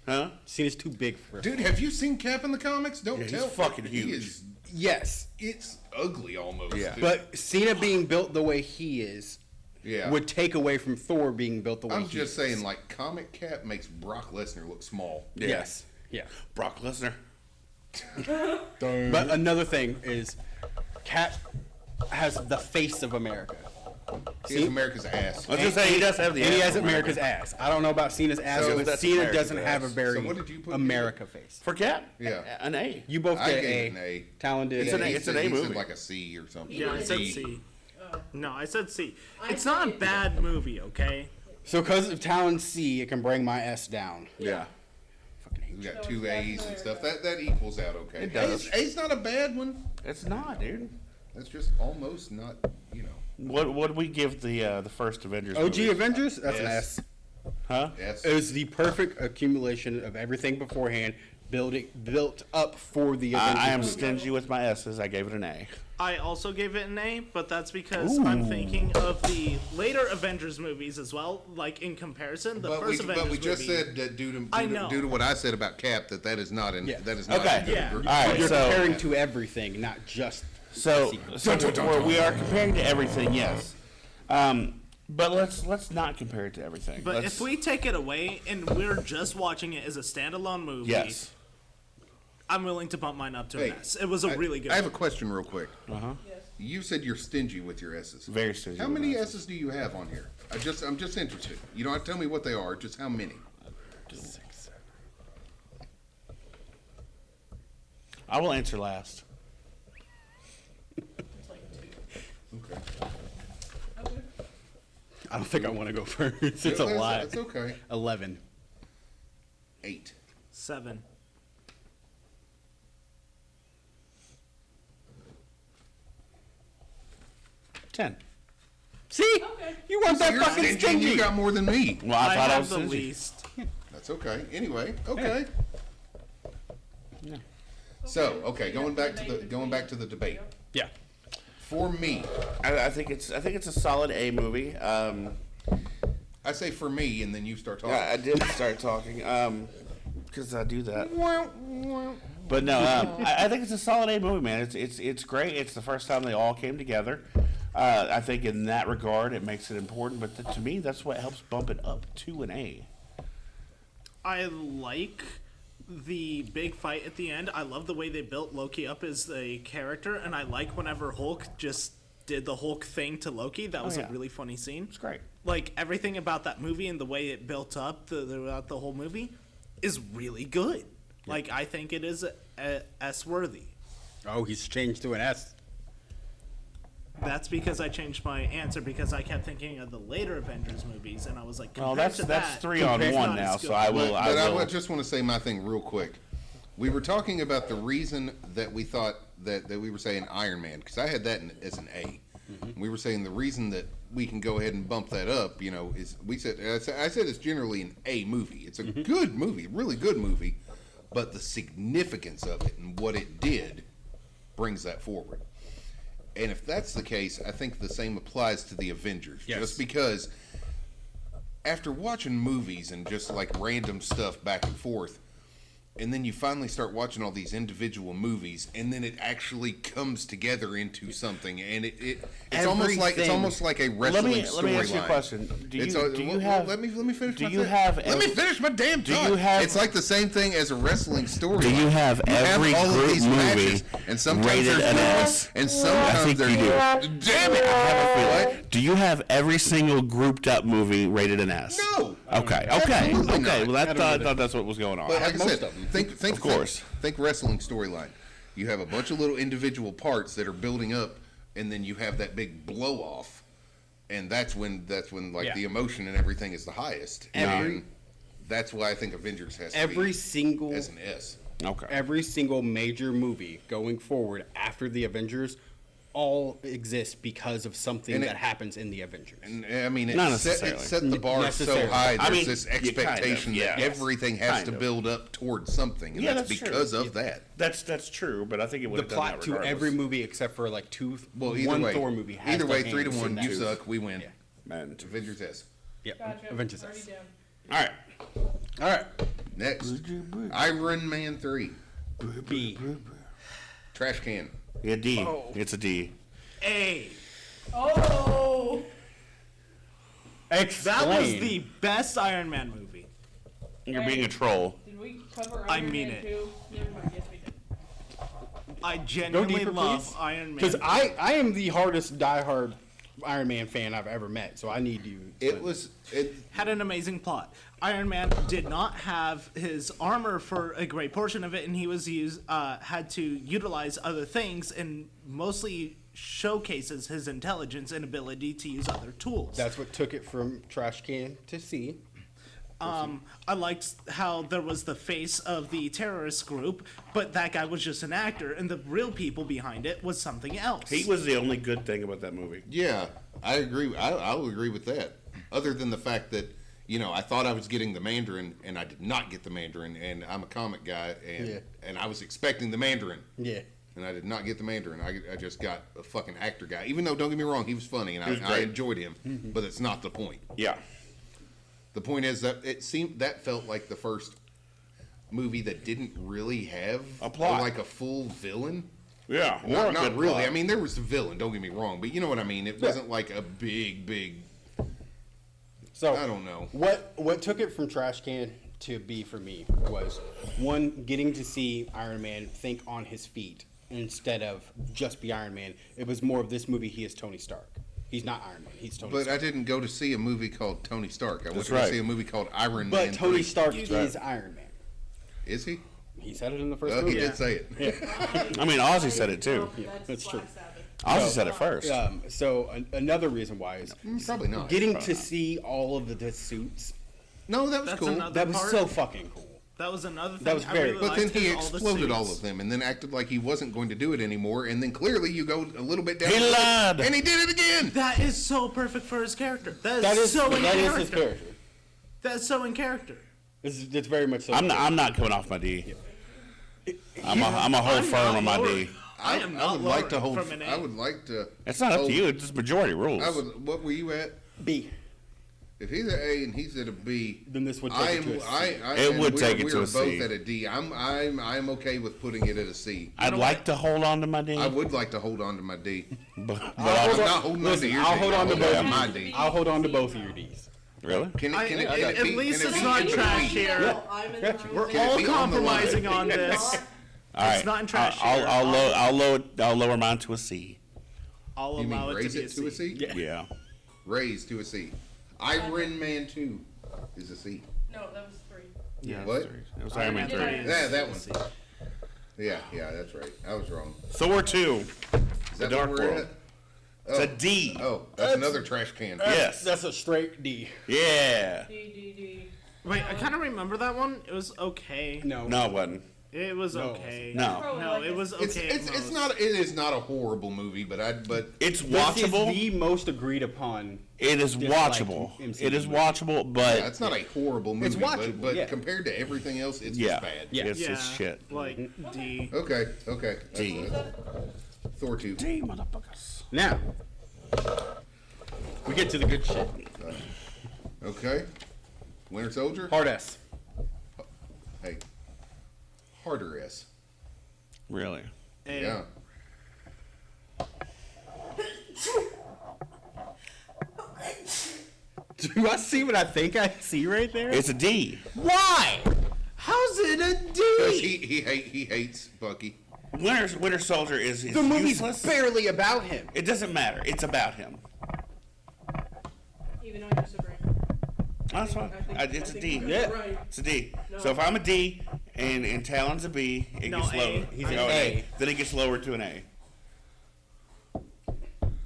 Huh? Cena's too big for. Dude, have you seen Cap in the comics? Don't Yeah, he's tell. fucking He huge. is. Yes, It's ugly almost. Yeah. dude. but Cena being built the way he is yeah. would take away from Thor being built the way I'm he just is. saying, like, comic Cap makes Brock Lesnar look small. Yeah. Yes. Yeah. Brock Lesnar. But another thing is, Cap has the face of America. He has America's ass. I was just saying he does have the. And he ass has for America's ass. I don't know about Cena's ass, So but that's Cena America's doesn't have a ass. very So what did you put America face. For Cap? Yeah. An A. You both I get gave A. it an A. Talon did. It's an A. He It's an said- A he said movie. like a C or something. Yeah, I said D. C. No, I said C. It's not a bad movie, okay? So because of Talon's C, it can bring my S down. Yeah. Fucking hate We you. got two A's and stuff. That equals out okay. It does. A's not a bad one. It's not, dude. That's just almost not, you know. What do we give the first Avengers? OG movie? Avengers? That's an S. S. Huh? S. It was the perfect accumulation of everything beforehand, built up for the Avengers. I am movie. stingy with my S's. I gave it an A. I also gave it an A, but that's because I'm thinking of the later Avengers movies as well. Like in comparison, the first Avengers But we just movie. said that I know. due to what I said about Cap that is not Yeah. that is not Okay. a good Yeah. group. All right. You're So comparing to everything, not just. so we are comparing to everything. Yes. But let's not compare it to everything. But Let's- if we take it away and we're just watching it as a standalone movie, yes. I'm willing to bump mine up to Hey, an S. It was a really good I have a movie. question real quick. Uh-huh. You said you're stingy with your S's. Very stingy How with many my S's do you have on here? I'm just interested. You don't have to tell me what they are. Just how many? I will answer last. Okay. I don't think I want to go first. It's a That's- lot. That's okay. 11. 8. 7. Ten. See? Okay. You weren't that You're fucking stingy and stingy. You got more than me. Well, I thought I have was the stingy. least. That's okay. Anyway, okay. So, okay, going back to the debate. Yeah. For me, I think it's a solid A movie. I say for me, and then you start talking. I did start talking because I do that. But no, I think it's a solid A movie, man. It's great. It's the first time they all came together. I think in that regard, it makes it important. But to me, that's what helps bump it up to an A. I like the big fight at the end. I love the way they built Loki up as a character, and I like whenever Hulk just did the Hulk thing to Loki. That was yeah. a really funny scene. It's great. Like everything about that movie and the way it built up throughout the whole movie is really good. Like I think it is S worthy. Oh, he's changed to an S. That's because I changed my answer because I kept thinking of the later Avengers movies, and I was like, Well, compared that's to that, 3 on it's 1 not now. as So good. I will. But I will. I just want to say my thing real quick. We were talking about the reason that we thought that we were saying Iron Man, because I had that as an A. We were saying the reason that we can go ahead and bump that up, you know, is I said it's generally an A movie. It's a good movie, really good movie, but the significance of it and what it did brings that forward. And if that's the case, I think the same applies to the Avengers. Yes. Just because after watching movies and just like random stuff back and forth, and then you finally start watching all these individual movies, and then it actually comes together into something, and it's almost like a wrestling storyline. Let me ask you a question. Do you have? Let me finish. Do my you thing. have Let me finish my damn do thought. you have- It's like the same thing as a wrestling storyline. Do you have every all of group these movie matches, and sometimes rated there's an good S? ones, and I sometimes think there's you do. Damn it! I have a feeling. Do you have every single grouped up movie rated an S? No. Okay. Absolutely not. Well, I thought that's what was going on. But like I most said, of them. think Of course. think wrestling storyline. You have a bunch of little individual parts that are building up, and then you have that big blow off, and that's when like Yeah. the emotion and everything is the highest. And that's why I think Avengers has to Every be single as an S. Okay. every single major movie going forward after the Avengers all exist because of something And that happens in the Avengers. And I mean, Not it set necessarily. the bar so Necessarily. high. There's I mean, this yeah, kind of, expectation that yeah. everything has Kind to of. build up towards something, and Yeah, that's that's true. because of that. That's true, but I think it would The have done plot that to regardless. every movie except for like Well, either one way, Thor movie has either way, their 3 to hands in 1, that. you suck, we win. Yeah. Man. Avengers S. Yep. Gotcha. Avengers. Already down. All right. All right. Next, Iron Man 3. B. Trash can. Yeah, D. Oh. It's a D. A. Oh! That was the best Iron Man movie. You're being a troll. Did we cover I Iron mean Man it. 2? Never mind. Yes, we did. I genuinely deeper, love please. Iron Man. Because I am the hardest diehard Iron Man fan I've ever met, so I need you. It had an amazing plot. Iron Man did not have his armor for a great portion of it, and he was had to utilize other things, and mostly showcases his intelligence and ability to use other tools. That's what took it from trash can to C. I liked how there was the face of the terrorist group, but that guy was just an actor, and the real people behind it was something else. He was the only good thing about that movie. Yeah, I agree. I'll agree with that. Other than the fact that, I thought I was getting the Mandarin, and I did not get the Mandarin, and I'm a comic guy, and I was expecting the Mandarin. Yeah. And I did not get the Mandarin. I just got a fucking actor guy. Even though, don't get me wrong, he was funny, and was I great. enjoyed him. But it's not the point. Yeah. The point is that that felt like the first movie that didn't really have A plot. like a full villain. Yeah. Not good really. plot. I mean, there was a villain. Don't get me wrong, but you know what I mean. It wasn't like a big. So I don't know. What took it from trash can to B for me was one, getting to see Iron Man think on his feet instead of just be Iron Man. It was more of this movie. He is Tony Stark. He's not Iron Man. He's Tony But Stark. I didn't go to see a movie called Tony Stark. I went to right. go see a movie called Iron Man. But Tony 3. Stark is Iron Man. Is he? He said it in the first He movie. did say it. I mean, Ozzy said it too. That's true. Ozzy said it first. Another reason why is Probably not. getting to see all of the suits. No, that was That's cool. another That was part. so fucking cool. That was another thing. That was I very- really But then liked he is all the exploded all suits. of them and then acted like he wasn't going to do it anymore. And then clearly you go a little bit down. He the road, lied. And he did it again. That is so perfect for his character. That is so in character. his character. That's so in character. It's very much so. I'm not coming off my D. I'm a hold I'm firm not on my lowering. D. I am not I would like to lowering hold. from an A. I would like to. It's not up hold- to you. It's just majority rules. I would. What were you at? B. If he's at A and he's at a B, Then this would take it to a C. It would take it to a C. We're both at a D. I'm okay with putting it at a C. I'd like to hold on to my D. I would like to hold on to my D. but I'm not holding on to Listen, your I'll D. hold on to I'm both. holding my D. I'll hold on to both of your D's. really? Can it at be? least can it it's be not in trash between? here. I'm in the room. We're Can it all be on the line? compromising on this. All right. It's not in trash I'll, here. I'll lower mine to a C. I'll You allow mean it raise to be it to a C? Yeah. Raise to a C. Iron Man 2 is a C. No, that was 3. Yeah. What? It was Iron Man 3. Yeah, that one. Yeah, that's right. I was wrong. Thor 2. Is that Dark where we're World. at? It's a D. Oh, that's another trash can. Yes. That's a straight D. Yeah. D. Wait, I kind of remember that one. It was okay. No. No, it wasn't. It was No, it okay. No. Probably No, like it a- was okay. It is not a horrible movie, but It's This is watchable. the most agreed upon. It is disliked watchable. MCU It is movie. watchable, but yeah, it's not a horrible movie. It's watchable, but yeah. compared to everything else, it's yeah, just bad. Yeah. it's shit. Like D. Okay. That's D. Thor 2. D, motherfuckers. Now, we get to the good shit. Okay. Winter Soldier. Hard S. Hey. Harder S. Really? A. Yeah. Do I see what I think I see right there? It's a D. Why? How's it a Because D? he hates Bucky. Winter Soldier is The movie's useless. barely about him. It doesn't matter. It's about him. Even though I disagree. That's fine. It's a D. you're Yeah. right. It's a D. No. So if I'm a D and Talon's a B, it No, gets A. lower. He's an Oh, A. Then it gets lowered to an A.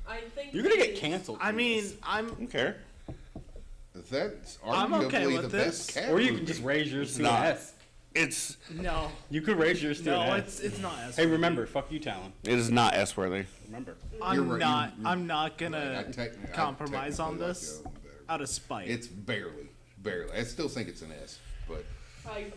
I think You're gonna get it's- canceled. I for mean, this. I'm. I don't care. That's I'm okay arguably with the this. best cat or you movie. can just raise yours to not. an S. It's No. You could raise yours to No, an S. it's not S. Hey, remember, fuck you, Talon. it is not S worthy. Remember. I'm right, not. you're- I'm not gonna I technically compromise on like this the other one better. out of spite. It's barely. I still think it's an S, but I,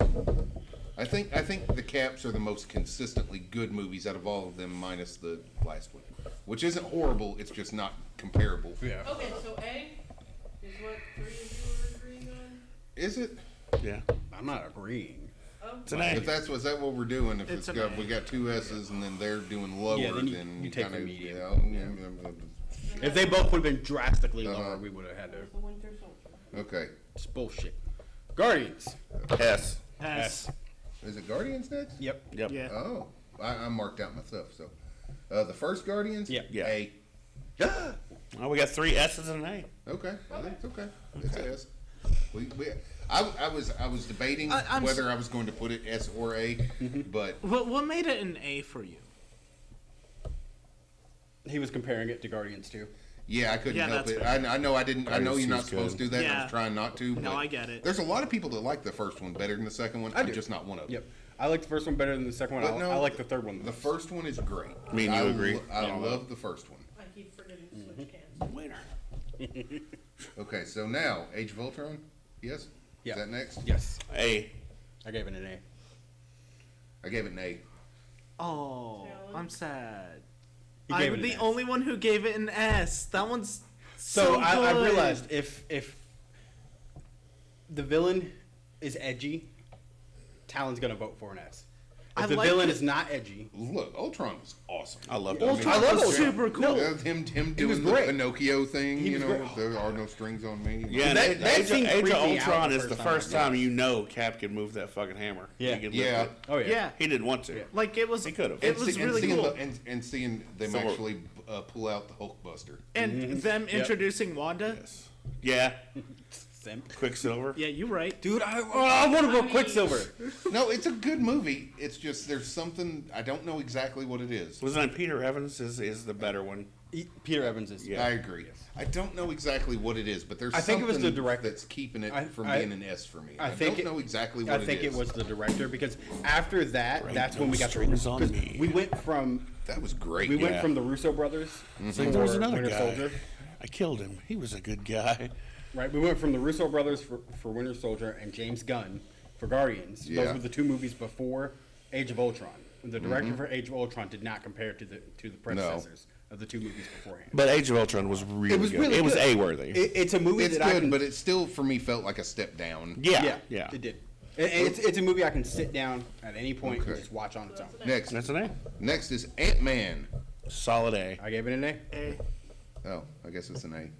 I think the Caps are the most consistently good movies out of all of them, minus the last one, which isn't horrible. It's just not comparable. Yeah. okay, so A is what 3 of you are agreeing on? Is it? Yeah, I'm not agreeing. it's an A. If that's is that what we're doing? If It's it's an got A. we got 2 S's and then they're doing lower, Yeah, then then you take kind the of medium. If they both would have been drastically Uh-huh. lower, we would have had to. The Winter Soldier. Okay. It's bullshit. Guardians. S. S. Is it Guardians next? Yep. Yep. Yeah. Oh, I marked out my stuff. So, the first Guardians. Yeah. Yeah. A. Oh, we got 3 S's and an A. Okay, I think it's okay. It's a S. I was debating I'm whether I was going to put it S or A, but What made it an A for you? He was comparing it to Guardians too. yeah, I couldn't Yeah, help that's it. fair. I know I didn't. I know Guardians you're not 2's supposed to do that. And I Yeah. was trying not to. No, but I get it. There's a lot of people that like the first one better than the second one. I'm do. just not one of them. Yep. I like the first one better than the second one. But no, I like the third one. The first one is great. Me and you agree. I love the first one. I keep forgetting to switch cans. Winner. Okay, so now Age of Ultron. Yes. Yeah. Is that next? Yes. A. I gave it an A. I gave it an A. Oh, Talon? I'm sad. He gave I'm it the an S. only one who gave it an S. That one's so So good. I realized if the villain is edgy, Talon's gonna vote for an S. If I the like villain it. is not edgy, Look, Ultron was awesome. I love Ultron I love was Ultron. super cool. Him doing was the great. Pinocchio thing, He you was know, great. there are no strings on me. Yeah, and That Age, scene of, Age of creeped me out Ultron the is the first first time. time you know Cap can move that fucking hammer. Yeah. He could lift Yeah. it. oh yeah, Yeah. He didn't want to. Like it was. He could've. It was really seeing cool. and seeing them So- actually pull out the Hulkbuster. And them introducing Wanda. Yes. Yeah. Simp. Quicksilver. Yeah, you're right. Dude, I want to vote Quicksilver. No, it's a good movie. It's just there's something I don't know exactly what it is. Wasn't it Peter Evans is the better one? Peter Evans is. Yeah. I agree. I don't know exactly what it is, but there's I think it was something the director. that's keeping it I- from I- being an S for me. I I think don't it- know exactly what I it is. think it was the director because after that, Right, that's no when we got strings on 'cause me. we went from That was great. we went Yeah. from the Russo brothers. It's like, there was for another Winter guy. Soldier. I killed him. He was a good guy. Right, we went from the Russo brothers for Winter Soldier and James Gunn for Guardians. Yeah. Those were the two movies before Age of Ultron. The director for Age of Ultron did not compare to the predecessors of the two movies beforehand. But Age of Ultron was really good. It was good. A-worthy. It's a movie It's that I good, can. but it still for me felt like a step down. yeah. It did. It's a movie I can sit down at any point and Okay. just watch on its own. Next, That's an A. next is Ant-Man. Solid A. I gave it an A. A. Oh, I guess it's an A.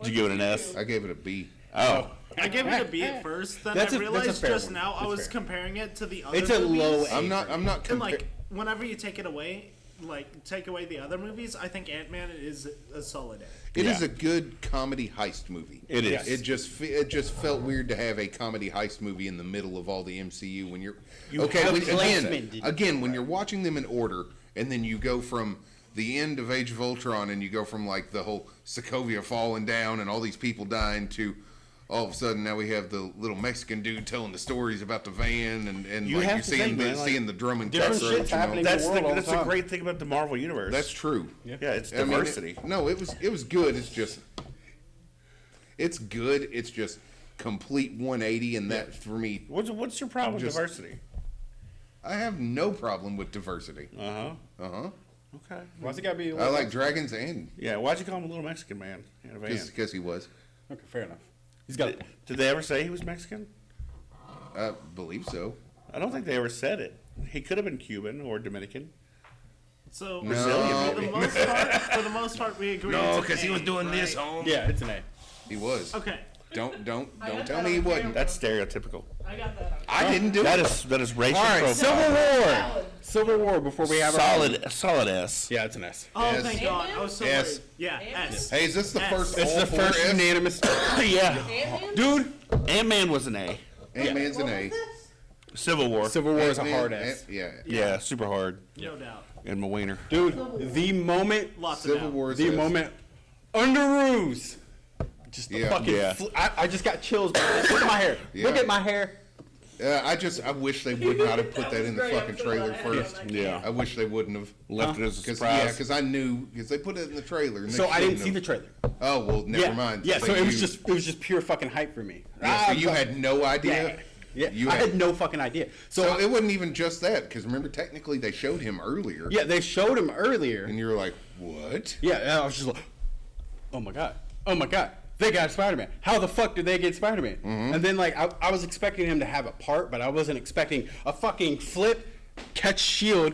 Did you give it an S? I gave it a B. Oh. I gave it a B at first, then That's I a realized fair just one. now I That's was fair. comparing it to the other It's a movies. low A. I'm not And comparing. like, whenever you take it away, like, take away the other movies, I think Ant-Man is a solid A. It is Yeah. a good comedy heist movie. It is. It just felt weird to have a comedy heist movie in the middle of all the MCU when you're have placement didn't again when you're watching them in order and then you go from the end of Age of Ultron and you go from like the whole Sokovia falling down and all these people dying to all of a sudden now we have the little Mexican dude telling the stories about the van and You like have you're to seeing think, the man, like, seeing the drum and different cockroach, shit's you know. happening. That's the world all the that's the time. great thing about the Marvel Universe. That's true. Yeah, it's I mean, diversity. it was good. It's just, it's good. It's just complete 180, and that for me, What's your problem with Just- diversity? I have no problem with diversity. Uh-huh. Okay. Why's it gotta be? I like dragons and Yeah, why'd you call him a little Mexican man in a van? just because he was, Okay, fair enough. He's got. Did they ever say he was Mexican? I believe so. I don't think they ever said it. He could have been Cuban or Dominican. So, No. for the most part, we agree. it's an A, right? home. Yeah, it's an A. He was. Okay. Don't I got tell that me he on wasn't. That's stereotypical. I got that. I didn't do That it. is racial All right, profiling. Civil War. Talon. Civil War. Before we have Solid S. Yeah, it's an S. Oh, Yes. thank God. I was so Yes. worried. Yeah, S. Hey, is this the S. first? It's all the four first S? unanimous. Yeah. Ant-Man? Dude, Ant-Man was an A. Ant-Man's an What A. was this? Civil War. Civil War is a Ant-Man- hard S. Yeah. Yeah, super hard. No doubt. And my wiener. Dude, the moment, Lots of Civil doubt. War is the S. moment, Underoos. Just Yeah. fucking. Yeah. I just got chills. Bro. Look at my hair. Yeah. Look at my hair. I wish they would not have put that in the Great, I'm fucking so trailer glad I had first. that Yeah. I wish they wouldn't have Left it as a Cause, surprise. yeah, because I knew because they put it in the trailer. And they So I didn't shouldn't see the have. trailer. Oh well, never mind. Yeah, But so it you- was just pure fucking hype for me. Yeah, so you but- had no idea. Yeah. Yeah, You I had no fucking idea. So it wasn't even just that, because remember, technically they showed him earlier. yeah, they showed him earlier. And you were like, what? Yeah, I was just like, oh my god, they got Spider-Man. How the fuck did they get Spider-Man? And then like I was expecting him to have a part, but I wasn't expecting a fucking flip, catch shield.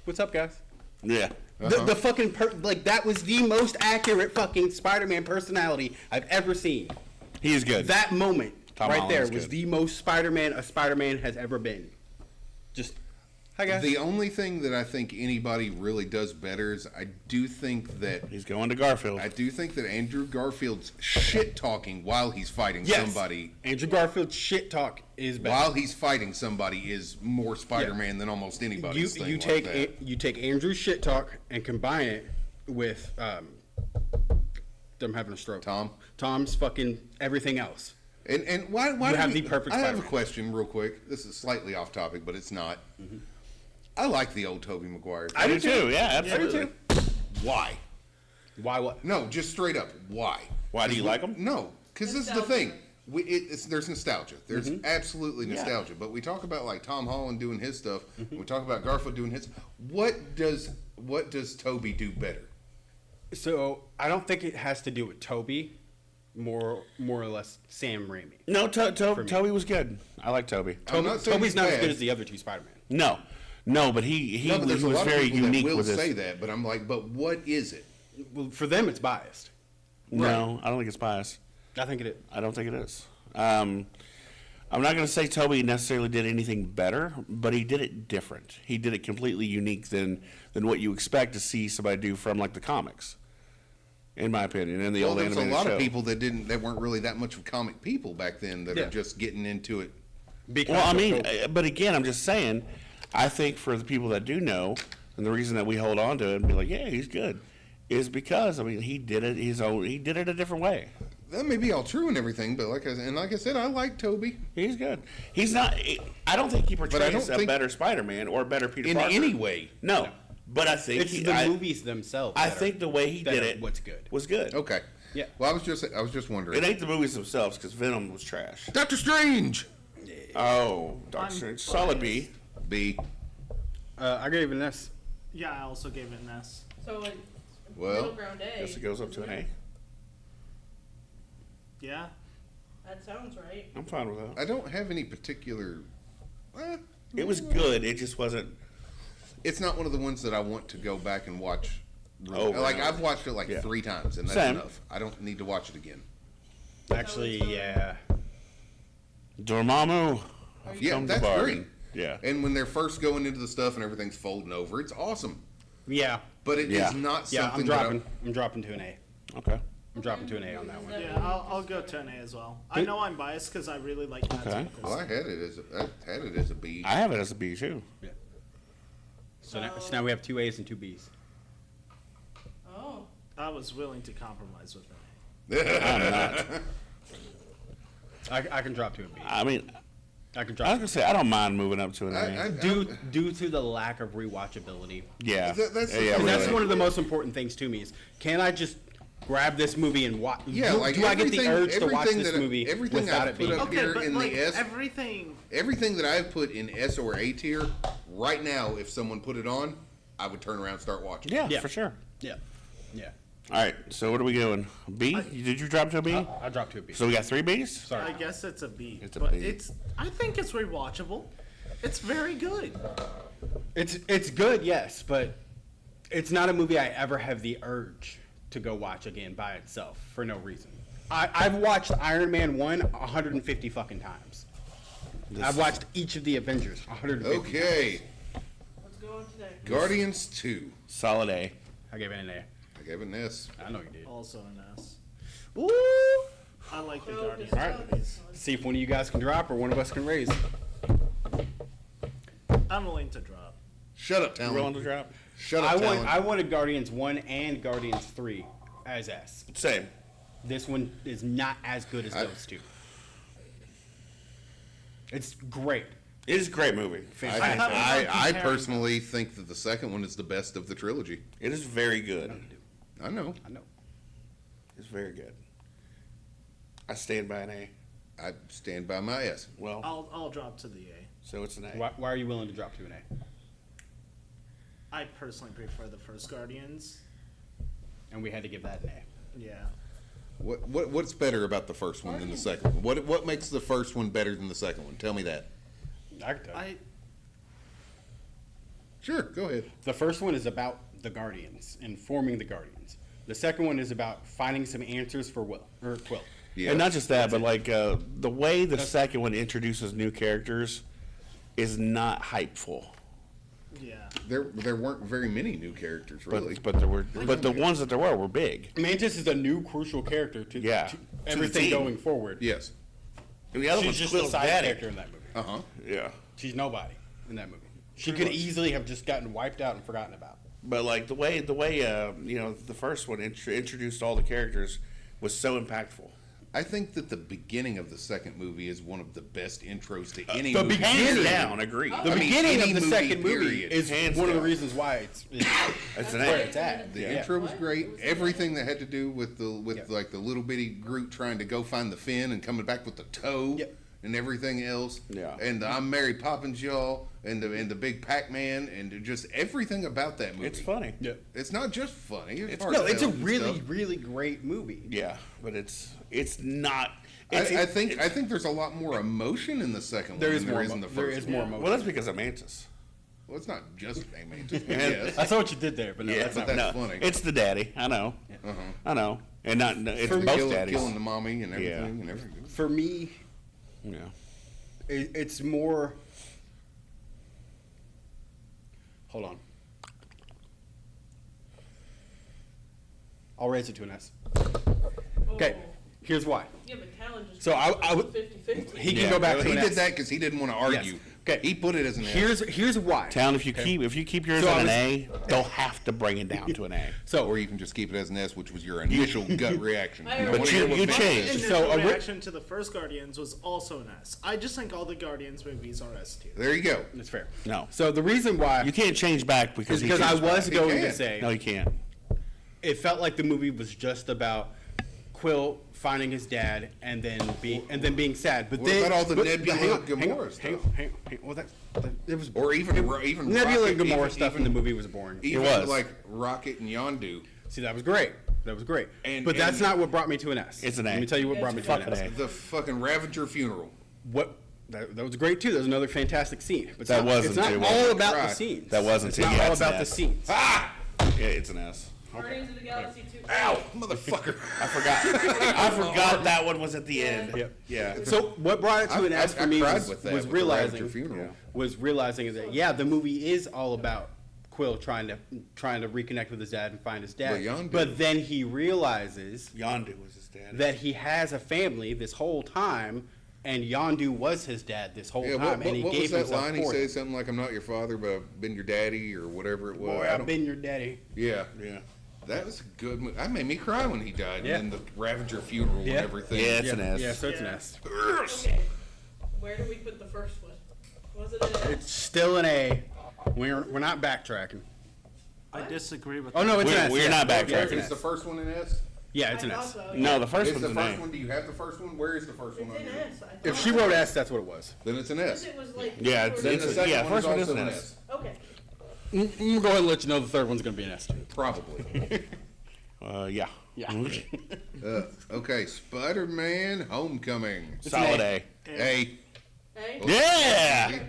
What's up, guys? Yeah. The fucking like that was the most accurate fucking Spider-Man personality I've ever seen. He is good. That moment Tom right Holland there is was good. the most Spider-Man a Spider-Man has ever been. Just hi guys. The only thing that I think anybody really does better is I do think that He's going to Garfield. Andrew Garfield's shit talking while he's fighting Yes. somebody. Andrew Garfield's shit talk is better. While he's fighting somebody is more Spider-Man than almost anybody's thing you like take that. you take Andrew's shit talk and combine it with I'm having a stroke. Tom's fucking everything else. And why You do have we- the perfect I have a Spider-Man. question real quick. This is slightly off topic, but it's not. I like the old Tobey Maguire. I do too. Yeah, absolutely. Why? Why what? No, just straight up. Why? Why do you like him? No, because this is the thing. There's nostalgia. There's absolutely nostalgia. But we talk about like Tom Holland doing his stuff. We talk about Garfield doing his. What does Tobey do better? So I don't think it has to do with Toby, more or less Sam Raimi. No, me. Toby was good. I like Toby. I'm not saying Toby's he's not as bad. good as the other two Spider-Man. No, but he No, but there's a was lot very of people unique that will with this. say that, but I'm like, but what is it? Well, for them, it's biased. No, I don't think it's biased. I think it is. I don't think it is. I'm not going to say Toby necessarily did anything better, but he did it different. He did it completely unique than what you expect to see somebody do from like the comics, in my opinion, and the Well, old there's a animated lot show. of people that weren't really that much of comic people back then that Yeah. are just getting into it. Because Well, I of mean, Toby. but again, I'm just saying. I think for the people that do know, and the reason that we hold on to it and be like, yeah, he's good, is because he did it his own. He did it a different way. That may be all true and everything, but like I said, I like Toby He's good. He's not. I don't think he I portrays don't a think- better Spider-Man or a better Peter in Parker any way. No, but I think it's the movies themselves. I that think are- the way he that did are it what's good. was good. Okay. Yeah. Well, I was just wondering. It ain't the movies themselves because Venom was trash. Doctor Strange. Oh, Doctor Strange, solid B. B. I gave it an S. Yeah, I also gave it an S. So it's Well, middle ground A. Guess it goes up to an A. Yeah. That sounds right. I'm fine with that. I don't have any particular. It was good. It just wasn't. It's not one of the ones that I want to go back and watch. Over Like and I've over. watched it like Yeah. 3 times, and that's Same. enough. I don't need to watch it again. Actually, yeah. Dormammu. I've Yeah, come to that's bargain. great. Yeah. And when they're first going into the stuff and everything's folding over, it's awesome. Yeah. But it is Yeah. not Yeah, something I'm dropping to an A. Okay. I'm dropping to an A on that one. Yeah, I'll go to an A as well. I know I'm biased because I really like Matt Okay. Mikkelsen. Well, I had it as a B. I have it as a B too. So now we have 2 A's and 2 B's. Oh. I was willing to compromise with an A. I'm not. I can drop to a B. I mean, I can I was drop. gonna say I don't mind moving up to an A. I- Due to the lack of rewatchability. Yeah. That's the yeah, thing. And that's really. one of the most important things to me is, can I just grab this movie and watch? Yeah, do, like do I get the everything- urge to watch everything this that- movie everything without I've it put being? up Okay, here but in the like S- everything. Everything that I've put in S or A tier, right now, if someone put it on, I would turn around and start watching. Yeah, Yeah. for sure. Yeah, yeah. All right. So what are we doing? B? Did you drop to a B? I dropped to a B. So we got 3 Bs. Sorry. I guess it's a B. It's a but B. I think it's rewatchable. It's very good. It's good, yes, but it's not a movie I ever have the urge to go watch again by itself for no reason. I've watched Iron Man 1 150 fucking times. I've watched each of the Avengers 150 Okay, Let's go on to that. Guardians 2. Solid A. I gave it an A. I gave it an S. I know you did. Also an S. Ooh. I like the So Guardians this movies. See if one of you guys can drop or one of us can raise. I'm willing to drop. Shut up, You willing Talon. to drop? Shut up, Talon. I wanted Guardians 1 and Guardians 3 as S. Same. This one is not as good as I- those two. It's great. It is a great movie. I personally think that the second one is the best of the trilogy. It is very good. I know. It's very good. I stand by an A. I stand by my S. Well, I'll drop to the A. so it's an A. Why are you willing to drop to an A? I personally prefer the first Guardians. And we had to give that an A. Yeah. What's better about the first one than the second one? What makes the first one better than the second one? Tell me that. I can tell you. Sure, go ahead. The first one is about the Guardians and forming the Guardians. The second one is about finding some answers for Quill. Yeah. And not just that, but like the way the second one introduces new characters is not hypeful. Yeah. There weren't very many new characters, really. But there were, but the ones that there were big. Mantis is a new crucial character to, Yeah. to To the everything team. going forward. Yes. And the other She's one's just a Quill's side daddy. character in that movie. Uh-huh. Yeah. She's nobody in that movie. She Pretty could much. easily have just gotten wiped out and forgotten about. But like the way the first one introduced all the characters was so impactful. I think that the beginning of the second movie is one of the best intros to any the movie. beginning- Hands down, agree. The I mean, beginning any of the movie, second movie period. is Hands one of the down. reasons why it's It's an where A. it's at. The Yeah. intro was great. Everything that had to do with like the little bitty Groot trying to go find the fin and coming back with the toe Yep. and everything else. Yeah. And the I'm Mary Poppins y'all and the big Pac-Man and just everything about that movie. It's funny. Yeah. It's not just funny. It's No, it's a heartfelt and really, stuff. really great movie. Yeah, but it's not. I think there's a lot more emotion in the second There one is than there more is in the emo- first there is one. more emotion. Well, that's because of Mantis. Well, it's not just a Mantis. Yes. I saw what you did there, but no, that's but not. that's no, funny. it's the daddy. I know. I know. And not it's For both daddies. killing the mommy and everything and everything. For me, Yeah. it's more. Hold on. I'll raise it to an S. Okay, here's why. Yeah, but Talon just So I would. 50-50. He can go back to He an did S. that because he didn't want to argue. Yes. Okay. He put it as an S. Here's why. Town, if you keep yours So on I an was- A, they'll have to bring it down to an A. So Or you can just keep it as an S, which was your initial gut reaction. I I But wanna you- hear what you Vince changed. says. Initial So, reaction to the first Guardians was also an S. I just think all the Guardians movies are S tier. There you go. that's fair. No. So the reason why You can't change back because is he because I changed was back. going can. to say No, you can't. it felt like the movie was just about Quill finding his dad and then being sad. But What then about all the but Nebula hang on, Gamora hang on, stuff? hang on. Well, it was Or even Nebula Rocket, and Gamora even- stuff in the movie was boring. Even was. like Rocket and Yondu. See, that was great. That was great. And- but that's and- not what brought me to an S. It's an A. Let me tell you what brought me to an Fucking S. A. The fucking Ravager funeral. What that was great too. That was another fantastic scene. But That it's not, wasn't it's too not well. all about the Right. scenes. That wasn't It's too- not yeah, all it's an about the S. scenes. Ah! Yeah, it's an S. Guardians of the Galaxy 2. Ow! Motherfucker. I forgot that one was at the end. Yep. Yeah. So what brought it to an S for me cried was, with that, was with the Ravager realizing funeral. that the movie is all about Quill trying to reconnect with his dad and find his dad. But Yondu- But then he realizes Yondu was his dad. that he has a family this whole time, and Yondu was his dad this whole Yeah, time, and he what gave was that himself line? He for said him. something like, "I'm not your father, but I've been your daddy," or whatever it was. Boy, I I've don't- been your daddy. Yeah, yeah. that was a good movie. That made me cry when he died, Yeah. and then the Ravager funeral Yeah. and everything. Yeah, it's an S. Yeah, so it's an Yeah. S. Okay. Where do we put the first one? Was it an It's still an A. We're not backtracking. I disagree with Oh no, it's an S. We're yeah. not Yeah, backtracking. it's an Is S. the first one an S? Yeah, it's an I S. thought so, No, the first Is one's the an first A. one? Do you have the first one? Where is the first It's one? an on here? S. I If thought she so. wrote S, that's what it was. Then it's an Because S. it was like. Yeah, it's- Then the second yeah, one first is one is also an an S. S. Okay. I'm gonna go ahead and let you know the third one's gonna be an S. Probably. Yeah. Yeah. Okay, Spider-Man: Homecoming. Solid A. A. Hey, Yeah.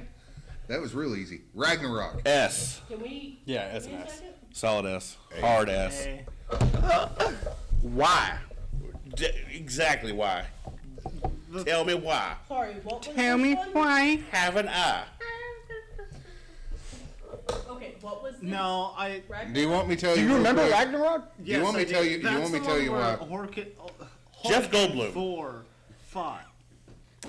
That was real easy. Ragnarok. S. can we? Yeah, that's give an me a S. second? Solid S. Hard S. A. Why? Exactly why. Tell me why. Sorry, what was Tell this me one? why. Have an I. Okay, what was this? No, I. Ragnarok? Do you want me to tell Do you? you real remember quick? Ragnarok? Yes, want me I to tell did. you- you That's want me the to tell one you where why? Jeff Goldblum. 4, 5.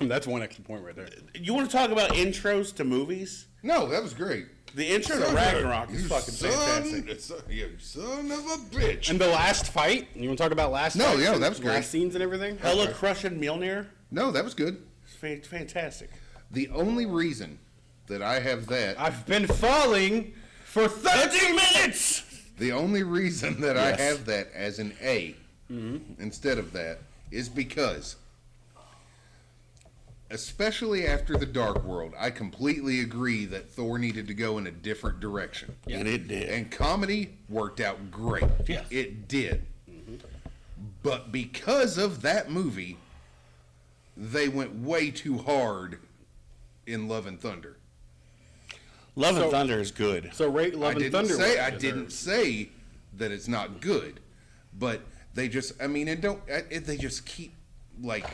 That's one extra point right there. You want to talk about intros to movies? No, that was great. The intro to Ragnarok is You fucking fantastic. You son of a bitch. And the last fight? You want to talk about last No, fights yeah, and that was great. last scenes and everything? Hella crushing Mjolnir. No, that was good. Fantastic. The only reason that I have that, I've been falling for 30 minutes. the only reason that Yes. I have that as an A instead of that is because, especially after the Dark World, I completely agree that Thor needed to go in a different direction. And it did. And comedy worked out great. Yes. It did. But because of that movie, they went way too hard in Love and Thunder. Love and So- Thunder is good. So rate Love and Thunder. I didn't say that it's not good, but they just, I mean, they just keep like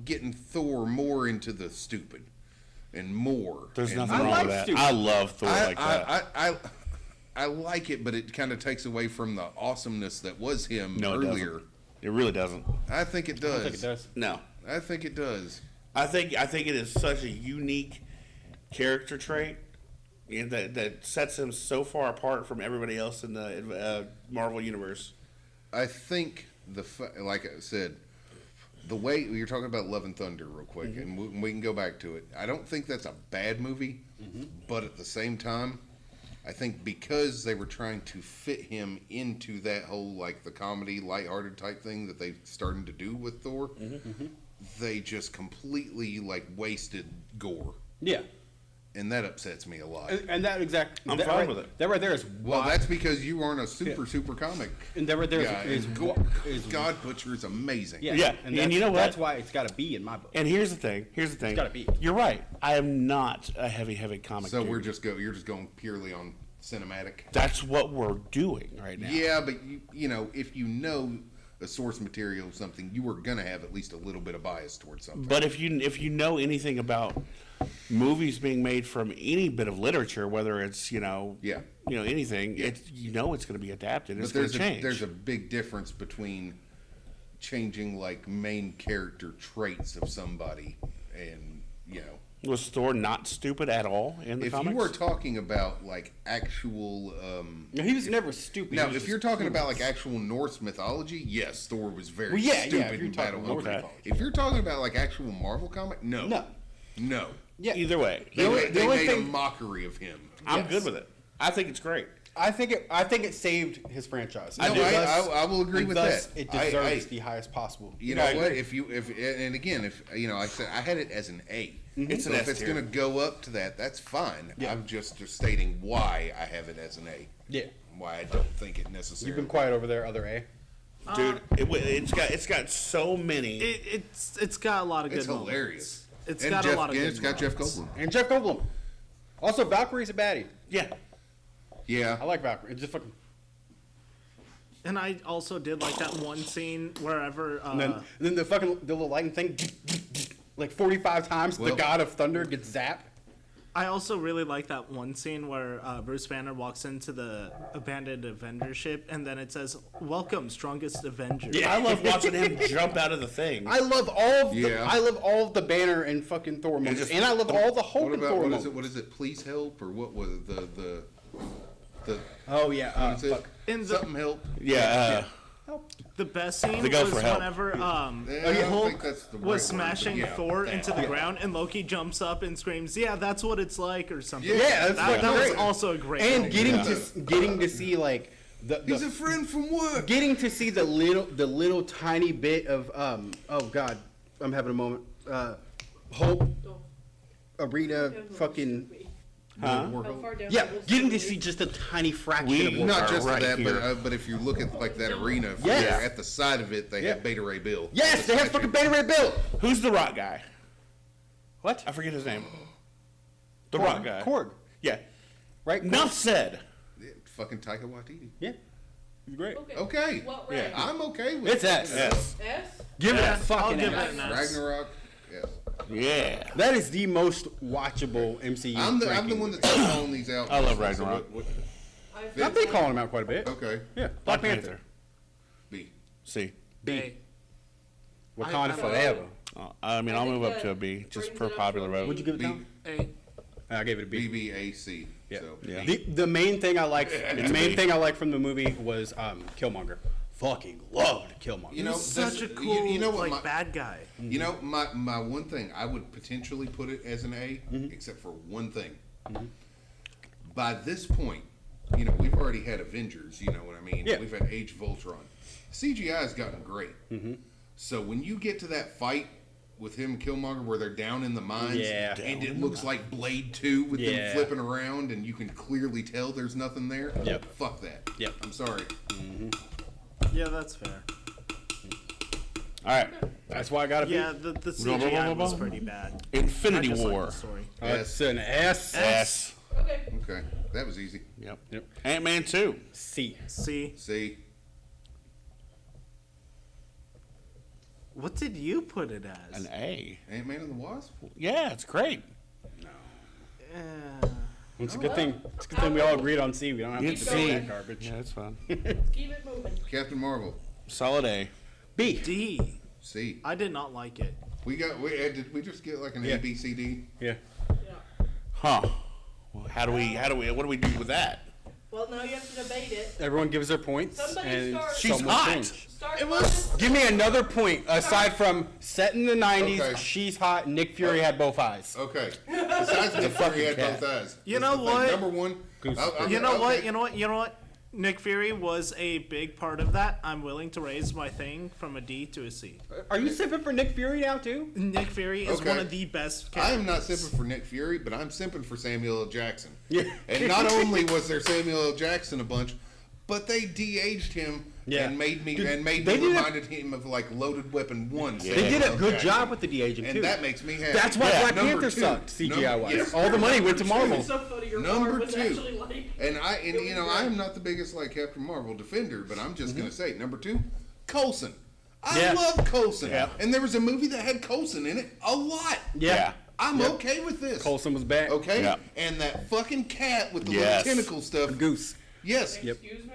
getting Thor more into the stupid and more. There's and nothing more. wrong like with that. stupid. I love Thor like that. I like it, but it kind of takes away from the awesomeness that was him No, it earlier. doesn't. It really doesn't. I think it does. I think it does. No. I think it does. I think it is such a unique character trait that sets him so far apart from everybody else in the Marvel universe. I think like I said, the way you're talking about Love and Thunder real quick, and we can go back to it. I don't think that's a bad movie, but at the same time, I think because they were trying to fit him into that whole like the comedy, lighthearted type thing that they started to do with Thor, they just completely like wasted Gore, Yeah. and that upsets me a lot. And that exact. I'm that fine right, with it. That right there is Well, why. that's because you aren't a super comic. And that right there Yeah, is and is God Butcher is amazing. Yeah. Yeah, And, and you know what? That's why it's got to be in my book. And here's the thing. gotta be. You're right. I am not a heavy comic. So dude. you're just going purely on cinematic. That's what we're doing right now. Yeah, but you know, if you know a source material of something, you are gonna have at least a little bit of bias towards something. But if you know anything about movies being made from any bit of literature, whether it's anything, it's it's going to be adapted. It's going to change. There's a big difference between changing like main character traits of somebody and Was Thor not stupid at all in the if comics? you were talking about like actual No, he was never stupid. now He was if just you're talking about like actual Norse mythology, yes, Thor was very Well, yeah, stupid if you're in talking Battle Norse War. mythology. If you're talking about like actual Marvel comic, no. Yeah. Either way, They, The only made a thing- mockery of him. I'm Yes. good with it. I think it's great. I think it saved his franchise. No, I will agree and with thus that. It I- deserves the highest possible. You No, I know what? agree. And again, if like I said, I had it as an A. It's So an if S it's tier. going to go up to that, that's fine. Yeah. I'm just stating why I have it as an A. Yeah. Why I don't think it necessarily. You've been quiet over there, other A. Dude, it's got so many. It's got a lot of good It's moments. hilarious. It's And got Jeff, a lot of and good it's got Jeff moments. Goldblum. And Jeff Goldblum. Also, Valkyrie's a baddie. Yeah. Yeah. I like Valkyrie. It's just fucking. And I also did like that one scene wherever And then the little lightning thing, like 45 times, Well- the God of Thunder gets zapped. I also really like that one scene where Bruce Banner walks into the abandoned Avenger ship and then it says, "Welcome, strongest Avenger." I love watching him jump out of the thing. I love all of the Yeah. I love all of the Banner and fucking Thor moments, just- and I love all the Hulk What and about Thor what moments. is it? What is it? Please help or what was the Oh yeah, what is it? fuck. In the- Something help. yeah. The best scene The go was for help. whenever I don't think Hulk that's the right was word, smashing but yeah. Thor into the ground and Loki jumps up and screams, "Yeah, that's what it's like," or something. Yeah, that's that, fucking that was great. also a great And moment. getting to see like He's a the friend from work. getting to see the little tiny bit of oh god, I'm having a moment. Hulk arena fucking Huh? How far down yeah, the list getting are to we? see just a tiny fraction We- of what Not just right that, here. but if you look at like that arena, Yes. at the side of it, they have Beta Ray Bill. Yes, they have fucking Beta Ray Bill. Who's the rock guy? What? I forget his name. The rock guy. Korg, Yeah. right? Enough said. Yeah, fucking Taika Waititi. Yeah, he's great. Okay. What Yeah. rank? I'm okay with It's it. S. Yes. S? Give it Yeah, a fucking I'll give S. it an S. Ragnarok. Yes. Yeah. That is the most watchable MCU. I'm the ranking. one that's calling these out. I love So Ragnarok. I've I've been calling him out quite a bit. Okay. Yeah, Black Panther. B. C. B. Wakanda I- forever. I mean, I I'll think move up that to a B, just brings per it up popular for me. vote. Would you give it B. down? A. I gave it a B. BBAC. Yeah. So, Yeah. The main thing I like, It's the a main B. thing I like from the movie was Killmonger. fucking loved Killmonger. You know, He's such a cool, you know what like, bad guy. You know, my one thing, I would potentially put it as an A, except for one thing. By this point, you know, we've already had Avengers, you know what I mean? Yeah. We've had Age of Ultron. CGI has gotten great. So when you get to that fight with him and Killmonger where they're down in the mines, Yeah. and it looks like Blade 2 with them Yeah. flipping around, and you can clearly tell there's nothing there, Yep. fuck that. Yep. I'm sorry. Yeah, that's fair. All right. That's why I got to Yeah, the CGI was pretty bad. Infinity I just like War. the story. It's an S. S. Okay. Okay, that was easy. Yep. Yep. Ant-Man 2. C. See, See? what did you put it as? An A. Ant-Man and the Wasp? Yeah, it's great. It's a good thing. It's a good thing we all agreed on C. We don't have to It's debate C. that garbage. Yeah, it's fun. Keep it moving. Captain Marvel. Solid A. B. D. C. I did not like it. Did we just get like an Yeah. A, B, C, D? Yeah. Yeah. Huh. Well, what do we do with that? Well, now you have to debate it. Everyone gives their points. Somebody and start. She's someone hot. change. Start It was- Give me another point aside from set in the 90s. Okay. She's hot. Nick Fury had both eyes. Okay. Besides Nick Fury had cat. both eyes. You That's know the thing. what? Number one. Goose. You know what? You know what? You know what? Nick Fury was a big part of that. I'm willing to raise my thing from a D to a C. Are you simping for Nick Fury now too? Nick Fury is Okay. one of the best I am characters. not simping for Nick Fury, but I'm simping for Samuel L. Jackson. Yeah. And not only was there Samuel L. Jackson a bunch, but they de-aged him Yeah. and made me Dude, and made they me did a- reminded him of like Loaded Weapon 1. Yeah. They did a Samuel L. good Jackson. job with the de-aging And too. that makes me happy. That's why Yeah. Black Number Panther two. sucked CGI wise. Yes. All the money went to Marvel. It's so funny. Your Number bar was two. actually like. And It was you know, great. I am not the biggest like Captain Marvel defender, but I'm just Mm-hmm. gonna say number 2, Coulson. I Yeah. love Coulson. Yeah. And there was a movie that had Coulson in it a lot. Yeah. I'm Yep. okay with this. Colson was back. Okay? Yeah. And that fucking cat with the Yes. little tentacle stuff. Goose. Yes. Yep. Excuse me.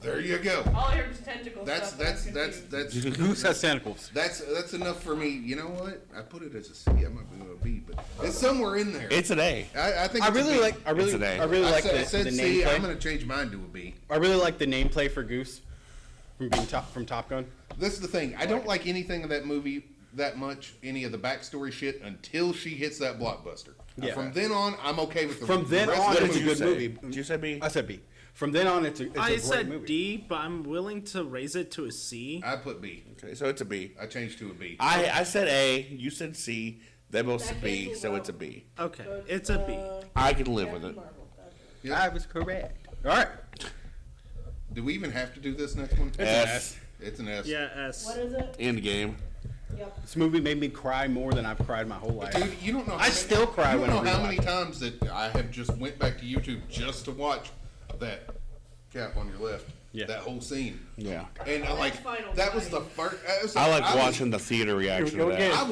There you go. All I heard was tentacle That's stuff. and I'm confused. Goose has tentacles. that's enough for me. You know what? I put it as a C. I might be a B, but it's somewhere in there. It's an A. I think I it's a really B. like. I really It's an A. like I said the C. I'm nameplay. gonna change mine to a B. I really like the nameplay for Goose from Top Gun. This is the thing. I don't like anything of that movie that much, any of the backstory shit, until she hits that blockbuster. Yeah. From then on, I'm okay with the From then rest on, of the it's a movie. good say? movie. Did you say B? I said B. From then on, it's a I great said movie. D, but I'm willing to raise it to a C. I put B. Okay, so it's a B. I changed to a B. I said A. You said C. They both said That B, cancels so out. it's a B. Okay, it's a B. I can live with it. Marvel. Gotcha. Yep. I was correct. All right. Do we even have to do this next one? S. It's an S. Yeah, S. What is it? End game. Yep. This movie made me cry more than I've cried my whole life. Dude, you don't know. I still cry You when don't know I how rewatch many times that I have just went back to YouTube just to watch that cap on your left. Yeah. That whole scene. Yeah. And like final that was fight. the first. I like was- watching the theater reaction go to that. again. I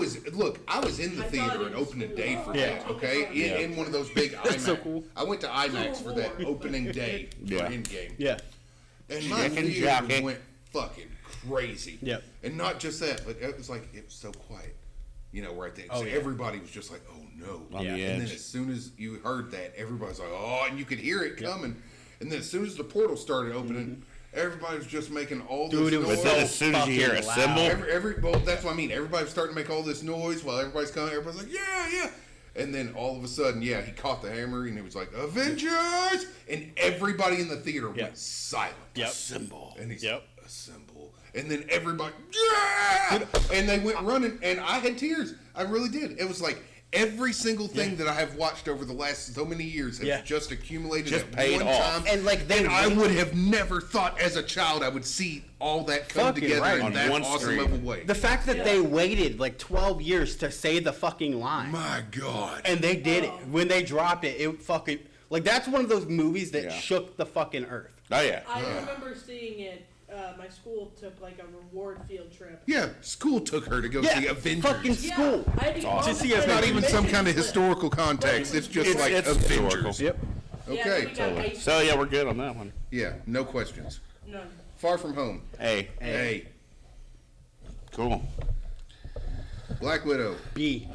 was in the I theater thought and it was opening cool. day for Yeah. that. Okay, Yeah. in one of those big IMAX. That's so cool. I went to IMAX for that Cool. opening day for Yeah. Endgame. Yeah. And my Chicken theater jockey. went fucking crazy. Yep. And not just that, but it was so quiet. You know, right there. Oh, So yeah. everybody was just like, "Oh no!" On Yeah. the And edge. then as soon as you heard that, everybody's like, "Oh!" And you could hear it coming. And then as soon as the portal started opening, everybody was just making all Dude, this it was noise. But then as soon as you hear a fucking loud. symbol, Well, that's what I mean. Everybody's starting to make all this noise while everybody's coming. Everybody's like, "Yeah, yeah." And then all of a sudden, yeah, he caught the hammer and he was like, "Avengers!" And everybody in the theater Yeah. went silent. Yep. symbol. And he's Yep. a symbol. And then everybody, yeah! And they went running, and I had tears. I really did. It was like every single thing that I have watched over the last so many years has Yeah. just accumulated Just at paid one off. time. And, like, they and I waited- would have never thought as a child I would see all that come Fucking together right. in On that one awesome screen. of a way. The fact that they waited like 12 years to say the fucking line. My God. And they did it. When they dropped it, it fucking. Like, that's one of those movies that Yeah. shook the fucking earth. Oh yeah. I remember seeing it. My school took like a reward field trip. Yeah, school took her to go Yeah, see Avengers. fucking school. I had to go awesome. on To see the us It's not plane. even some kind of List. historical context. It's just like it's Avengers. historical. Yep. Yeah, Okay, then we got totally. ice So yeah, we're good on that one. Yeah, no questions. None. Far From Home. A. A. Cool. Black Widow. B.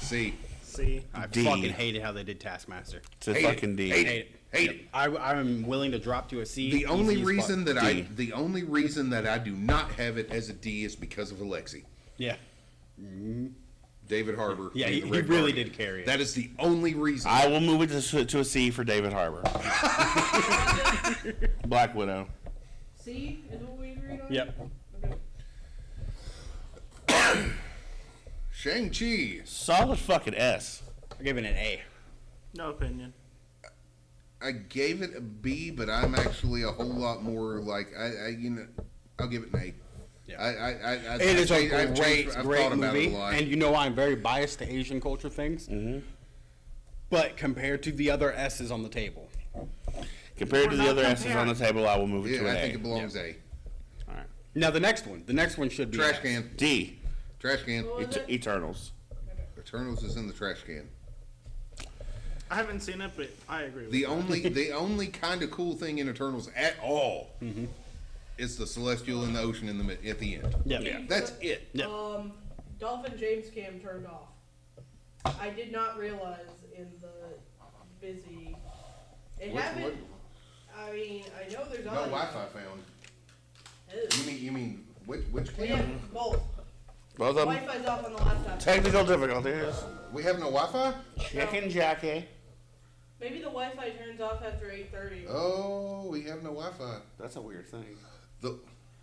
C. C. I D. fucking hated how they did Taskmaster. It's a Hate fucking it. D. Hate Hate it. Hate it. I'm willing to drop to a C. The only easy as reason fuck. that the only reason that I do not have it as a D is because of Alexi. Yeah. David Harbour. Yeah, in he the Red really Guardian. did carry it. That is the only reason. I will move it to a C for David Harbour. Black Widow. C is what we agreed on? Yep. Okay. Shang-Chi. Solid fucking S. I gave it an A. No opinion. I gave it a B, but I'm actually a whole lot more like I'll give it an A. Yeah. It It is a I've great thought movie, about it a lot. and you know I'm very biased to Asian culture things. Mm-hmm. But compared to the other S's on the table, Compared to the not other S's on the comparing. table, I will move it to yeah, an I A. think it belongs A. All right. now the next one should be Trash S. can. D. Trash can. What was it? Eternals. Eternals is in the trash can. I haven't seen it, but I agree with The that. the only kind of cool thing in Eternals at all is the Celestial in the ocean at the end. Yep. Yeah. That's it. Yep. Dolph and James cam turned off. I did not realize in the busy. It Which- happened. what- I mean, I know there's No audio. Wi-Fi found. Ew. You mean which We can? have both. Both of them. Wi-Fi's off on the laptop. Technical difficulties. We have no Wi-Fi? Chicken Jackie. Maybe the Wi-Fi turns off after 8:30. Oh, we have no Wi-Fi. That's a weird thing. The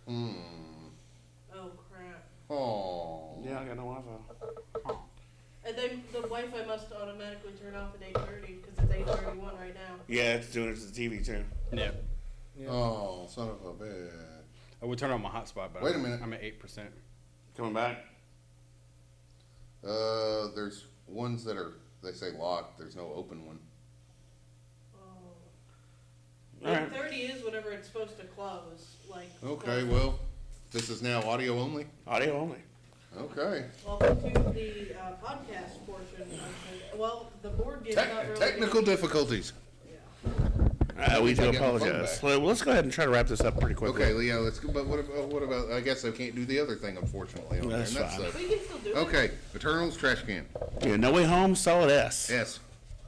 Oh crap! oh. Yeah, I got no Wi-Fi. And then the Wi-Fi must automatically turn off at 8:30 because it's 8:31 right now. Yeah, it's doing it to the TV too. Yep. Oh, son of a bitch. I would turn on my hotspot, but Wait a minute. I'm at 8%. Coming back. There's ones that are they say locked. There's no open one. Oh. All right. 8:30 is whenever it's supposed to close. Like. Okay, well, this is now audio only. Audio only. Okay. Welcome to the podcast portion. Of the, well, the board game's not really. Technical difficulties. We do I get my phone apologize. back. Well, let's go ahead and try to wrap this up pretty quickly. Okay, yeah, let's go. But what about? I guess I can't do the other thing, unfortunately. on That's there, and fine. We can still do it. Okay, Eternals trash can. Yeah, No Way Home, solid S. Yes.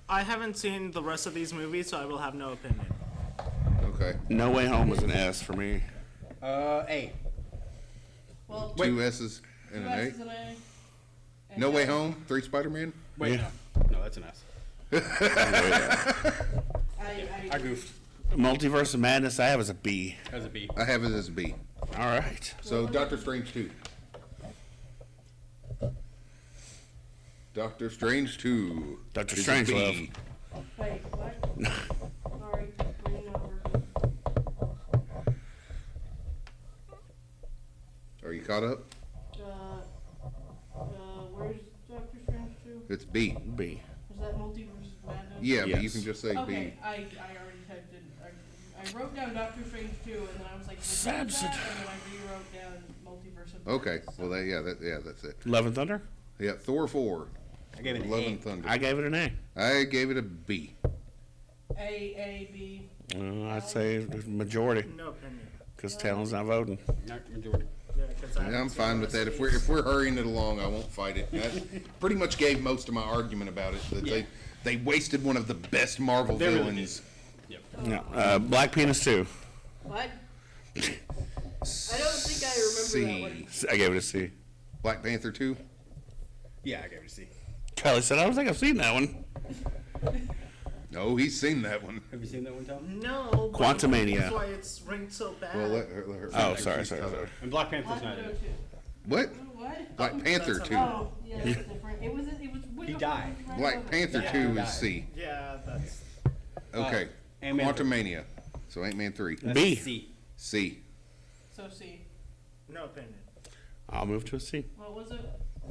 I haven't seen the rest of these movies, so I will have no opinion. Okay. No Way Home was an S for me. A. Well, Two S's and two an S's A. and A. And No Way Jack. Home. 3 Spider-Man. Wait, Yeah. no, that's an S. I goofed. Multiverse of Madness, I have as a B. As a B. I have it as a B. All right. So Doctor Strange 2. Doctor Strange 2. Doctor is a Strangelove. B. Wait, what? Sorry, brain not working. Are you caught up? Where's Doctor Strange 2? It's B. B. Was that Multiverse of Madness? Yeah, but you Yes. can just say Okay, B. I already typed in. I wrote down Doctor Strange 2, and then I was like, Sad that, sit- and then I rewrote down Multiverse of Madness. Okay. Well, that's it. Love and Thunder? Yeah, Thor 4. I gave it an Love A. and Thunder. I gave it an A. I gave it a B. A, B. I'd say the majority, No opinion. because Talon's not voting. Not majority. Yeah, 'cause I Yeah, haven't I'm seen fine the with rest that. of If we're hurrying it along, I won't fight it. I pretty much gave most of my argument about it. That Yeah. they wasted one of the best Marvel They really villains. Yep. No. Black Penis 2. What? I don't think I remember that one. C. I gave it a C. Black Panther 2. Yeah, I gave it a C. Kelly said, I don't think I've seen that one. No, he's seen that one. Have you seen that one, Tom? No. but Quantumania. That's why it's ranked so bad. Well, let her Oh, sorry. And Black Panther's Black not Widow in it. 2. What? What? Black Panther that's 2. Oh, yeah, that's different. It was He died. Black Panther Yeah, 2 he is C. Yeah, that's. Okay. Ant-Man Quantumania. So Ant-Man 3. That's B. C. C. So C. No opinion. I'll move to a C. What was it?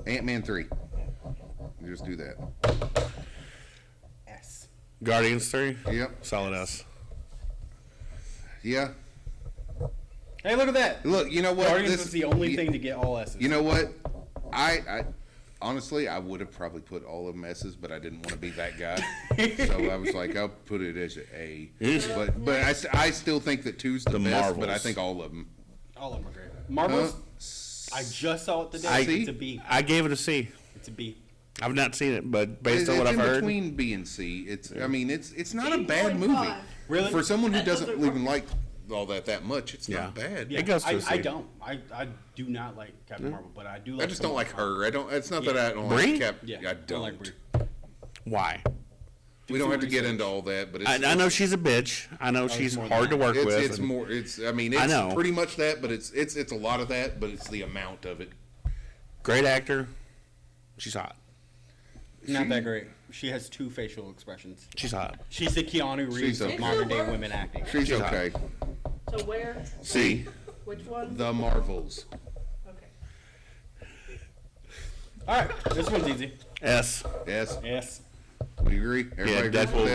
Ant-Man 3. You just do that. S. Guardians 3. Yep. Solid S. Yeah. Hey, look at that. Look, you know what? Guardians was the only thing to get all S's. You know what? I honestly, I would have probably put all of them S's, but I didn't want to be that guy. So I was like, I'll put it as A. But I still think that 2's the best, but I Marvels. think all of them. All of them are great. Marvels, I just saw it today. C? It's a B. I gave it a C. It's a B. I've not seen it, but based on what I've in heard, between B and C. It's not a 8.5. bad movie. Really? For someone who That doesn't doesn't even like all that much, it's Yeah. not bad. Yeah, It goes to a I C. don't. I do not like Captain Marvel, but I do like I just don't like Kamala her. I don't. It's not that I don't Brie? like Cap. Khan. I I don't. like Brie. why? We don't have to get into all that, but it's, I know she's a bitch. I know she's hard to work with. It's and- more. It's. I mean, I it's know. pretty much that, but it's a lot of that, but it's the amount of it. Great actor. She's hot. Not that great. She has 2 facial expressions. She's hot. She's the Keanu Reeves She's of okay. modern day women acting. She's She's hot. okay. So where? C. Which one? The Marvels. Okay. All right, this one's easy. S. Yes. Yes. We agree. Everybody Yeah, agrees with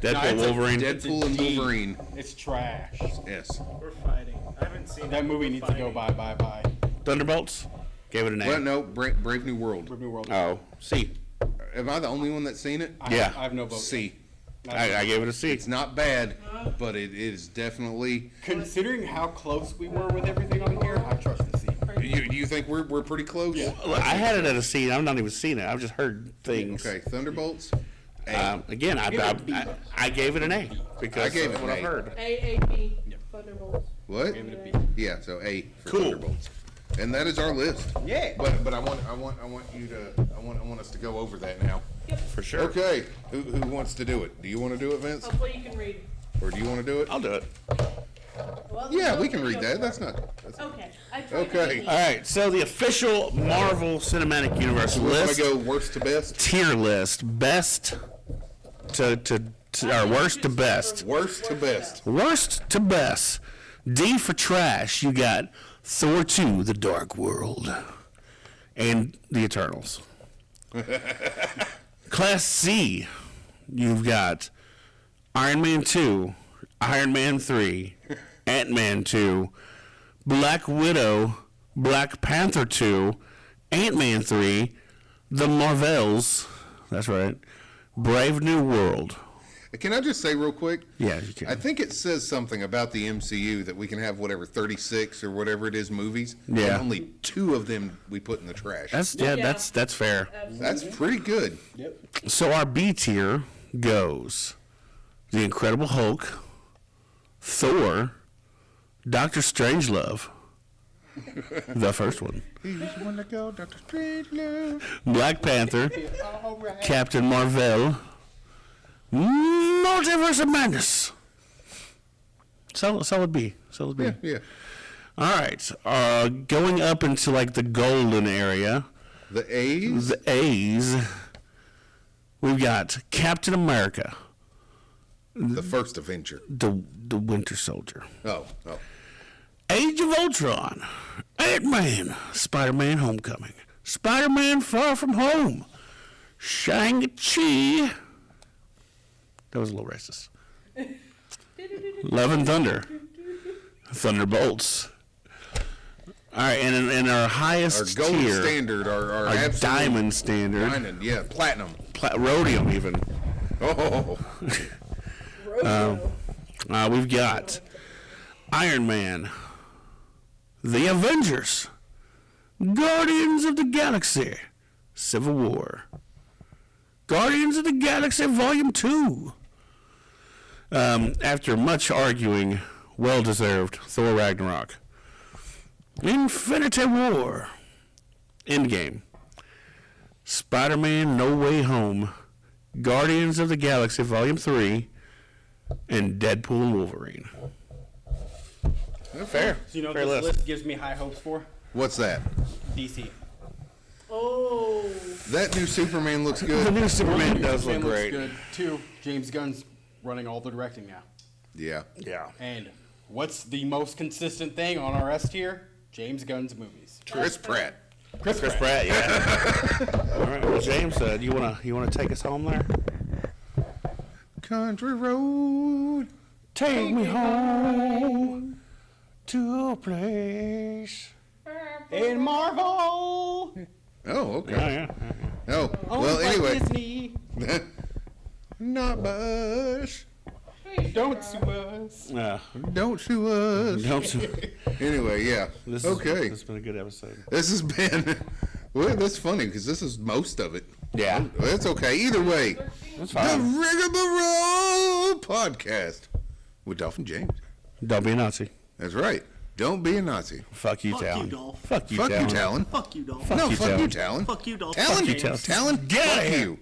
that. Deadpool, it's a Wolverine. Deadpool and D. Wolverine. It's trash. Yes. We're fighting. I haven't seen That it. movie We're needs to go fighting. bye. Thunderbolts. Gave it an A. Well, no. Brave New World. New World. Oh, C. Am I the only one that's seen it? Yeah. I have no vote. C. I gave it a C. It's not bad, but it is definitely. Considering how close we were with everything on here, I trust the C. You think we're pretty close? Yeah. Look, I had it at a C. I've not even seen it. I've just heard things. Okay. Thunderbolts. A. Again, I gave it an A because I gave of it what an I've A. heard. AAP. Thunderbolts. What? Give it a B. Yeah. So A for Cool. Thunderbolts. And that is our list. Yeah. But I want you to I want us to go over that now. For sure. Okay. Who wants to do it? Do you want to do it, Vince? Hopefully you can read. Or do you want to do it? I'll do it. Well, Yeah, no we can read video that. for That's it. not. That's Okay. I tried Okay. reading. All right. So the official Marvel Cinematic Universe We want list, to go worst to best. tier list, best to or worst to best. Worst to best. Worst to best. D for trash. You got Thor 2: The Dark World and The Eternals. Class C. You've got Iron Man 2, Iron Man 3, Ant-Man 2, Black Widow, Black Panther 2, Ant-Man 3, The Marvels, that's right, Brave New World. Can I just say real quick? Yeah, you can. I think it says something about the MCU that we can have whatever 36 or whatever it is movies. Yeah. And only 2 of them we put in the trash. That's Yeah. that's fair. That's pretty good. Yep. So our B tier goes The Incredible Hulk, Thor, Doctor Strangelove, the first one, He's one to go, Dr. Strangelove. Black Panther, All right. Captain Marvel, Multiverse of Madness. Solid B. Solid B. Yeah, yeah. All right. Going up into like the golden area, The A's. the A's, we've got Captain America, The first Avenger. the Winter Soldier, Oh. Age of Ultron, Ant-Man, Spider-Man Homecoming, Spider-Man Far From Home, Shang-Chi. That was a little racist. Love and Thunder, Thunderbolts. All right, and in our Our highest gold tier, standard, our our absolute diamond standard, diamond, yeah, platinum. Rhodium even, Oh, Rodeo. we've got Iron Man, The Avengers, Guardians of the Galaxy, Civil War, Guardians of the Galaxy Volume 2. After much arguing, well-deserved, Thor Ragnarok, Infinity War, Endgame, Spider-Man No Way Home, Guardians of the Galaxy Volume 3, and Deadpool and Wolverine. Fair. So you know what Fair this list. list gives me high hopes for? what's that? DC. Oh. That new Superman looks The good. new Superman does look Superman looks great. good. 2, James Gunn's running all the directing now. Yeah. Yeah. And what's the most consistent thing on our S tier? James Gunn's movies. Chris Pratt. Chris Pratt, yeah. All right. Well, James, do you wanna take us home there? Country road. Take me home to a place. In Marvel. Oh, okay. Yeah. Oh, Owned well, by anyway. Disney. Not much. Don't sue us. Don't sue us. Don't. Anyway, yeah. This Okay. has been a good episode. This has been. Well, that's funny because this is most of it. Yeah. That's okay. Either way, That's the fine. Rigamarole podcast with Dolph and James. Don't be a Nazi. That's right. Don't be a Nazi. Fuck you, Fuck you, Talon. Dolph. Fuck you, Fuck Talon. you, Talon. Fuck you, Dolph. No, you, fuck you, Talon. Talon. Fuck you, Dolph. Talon, Fuck you, James. Talon, Get fuck outta here. you.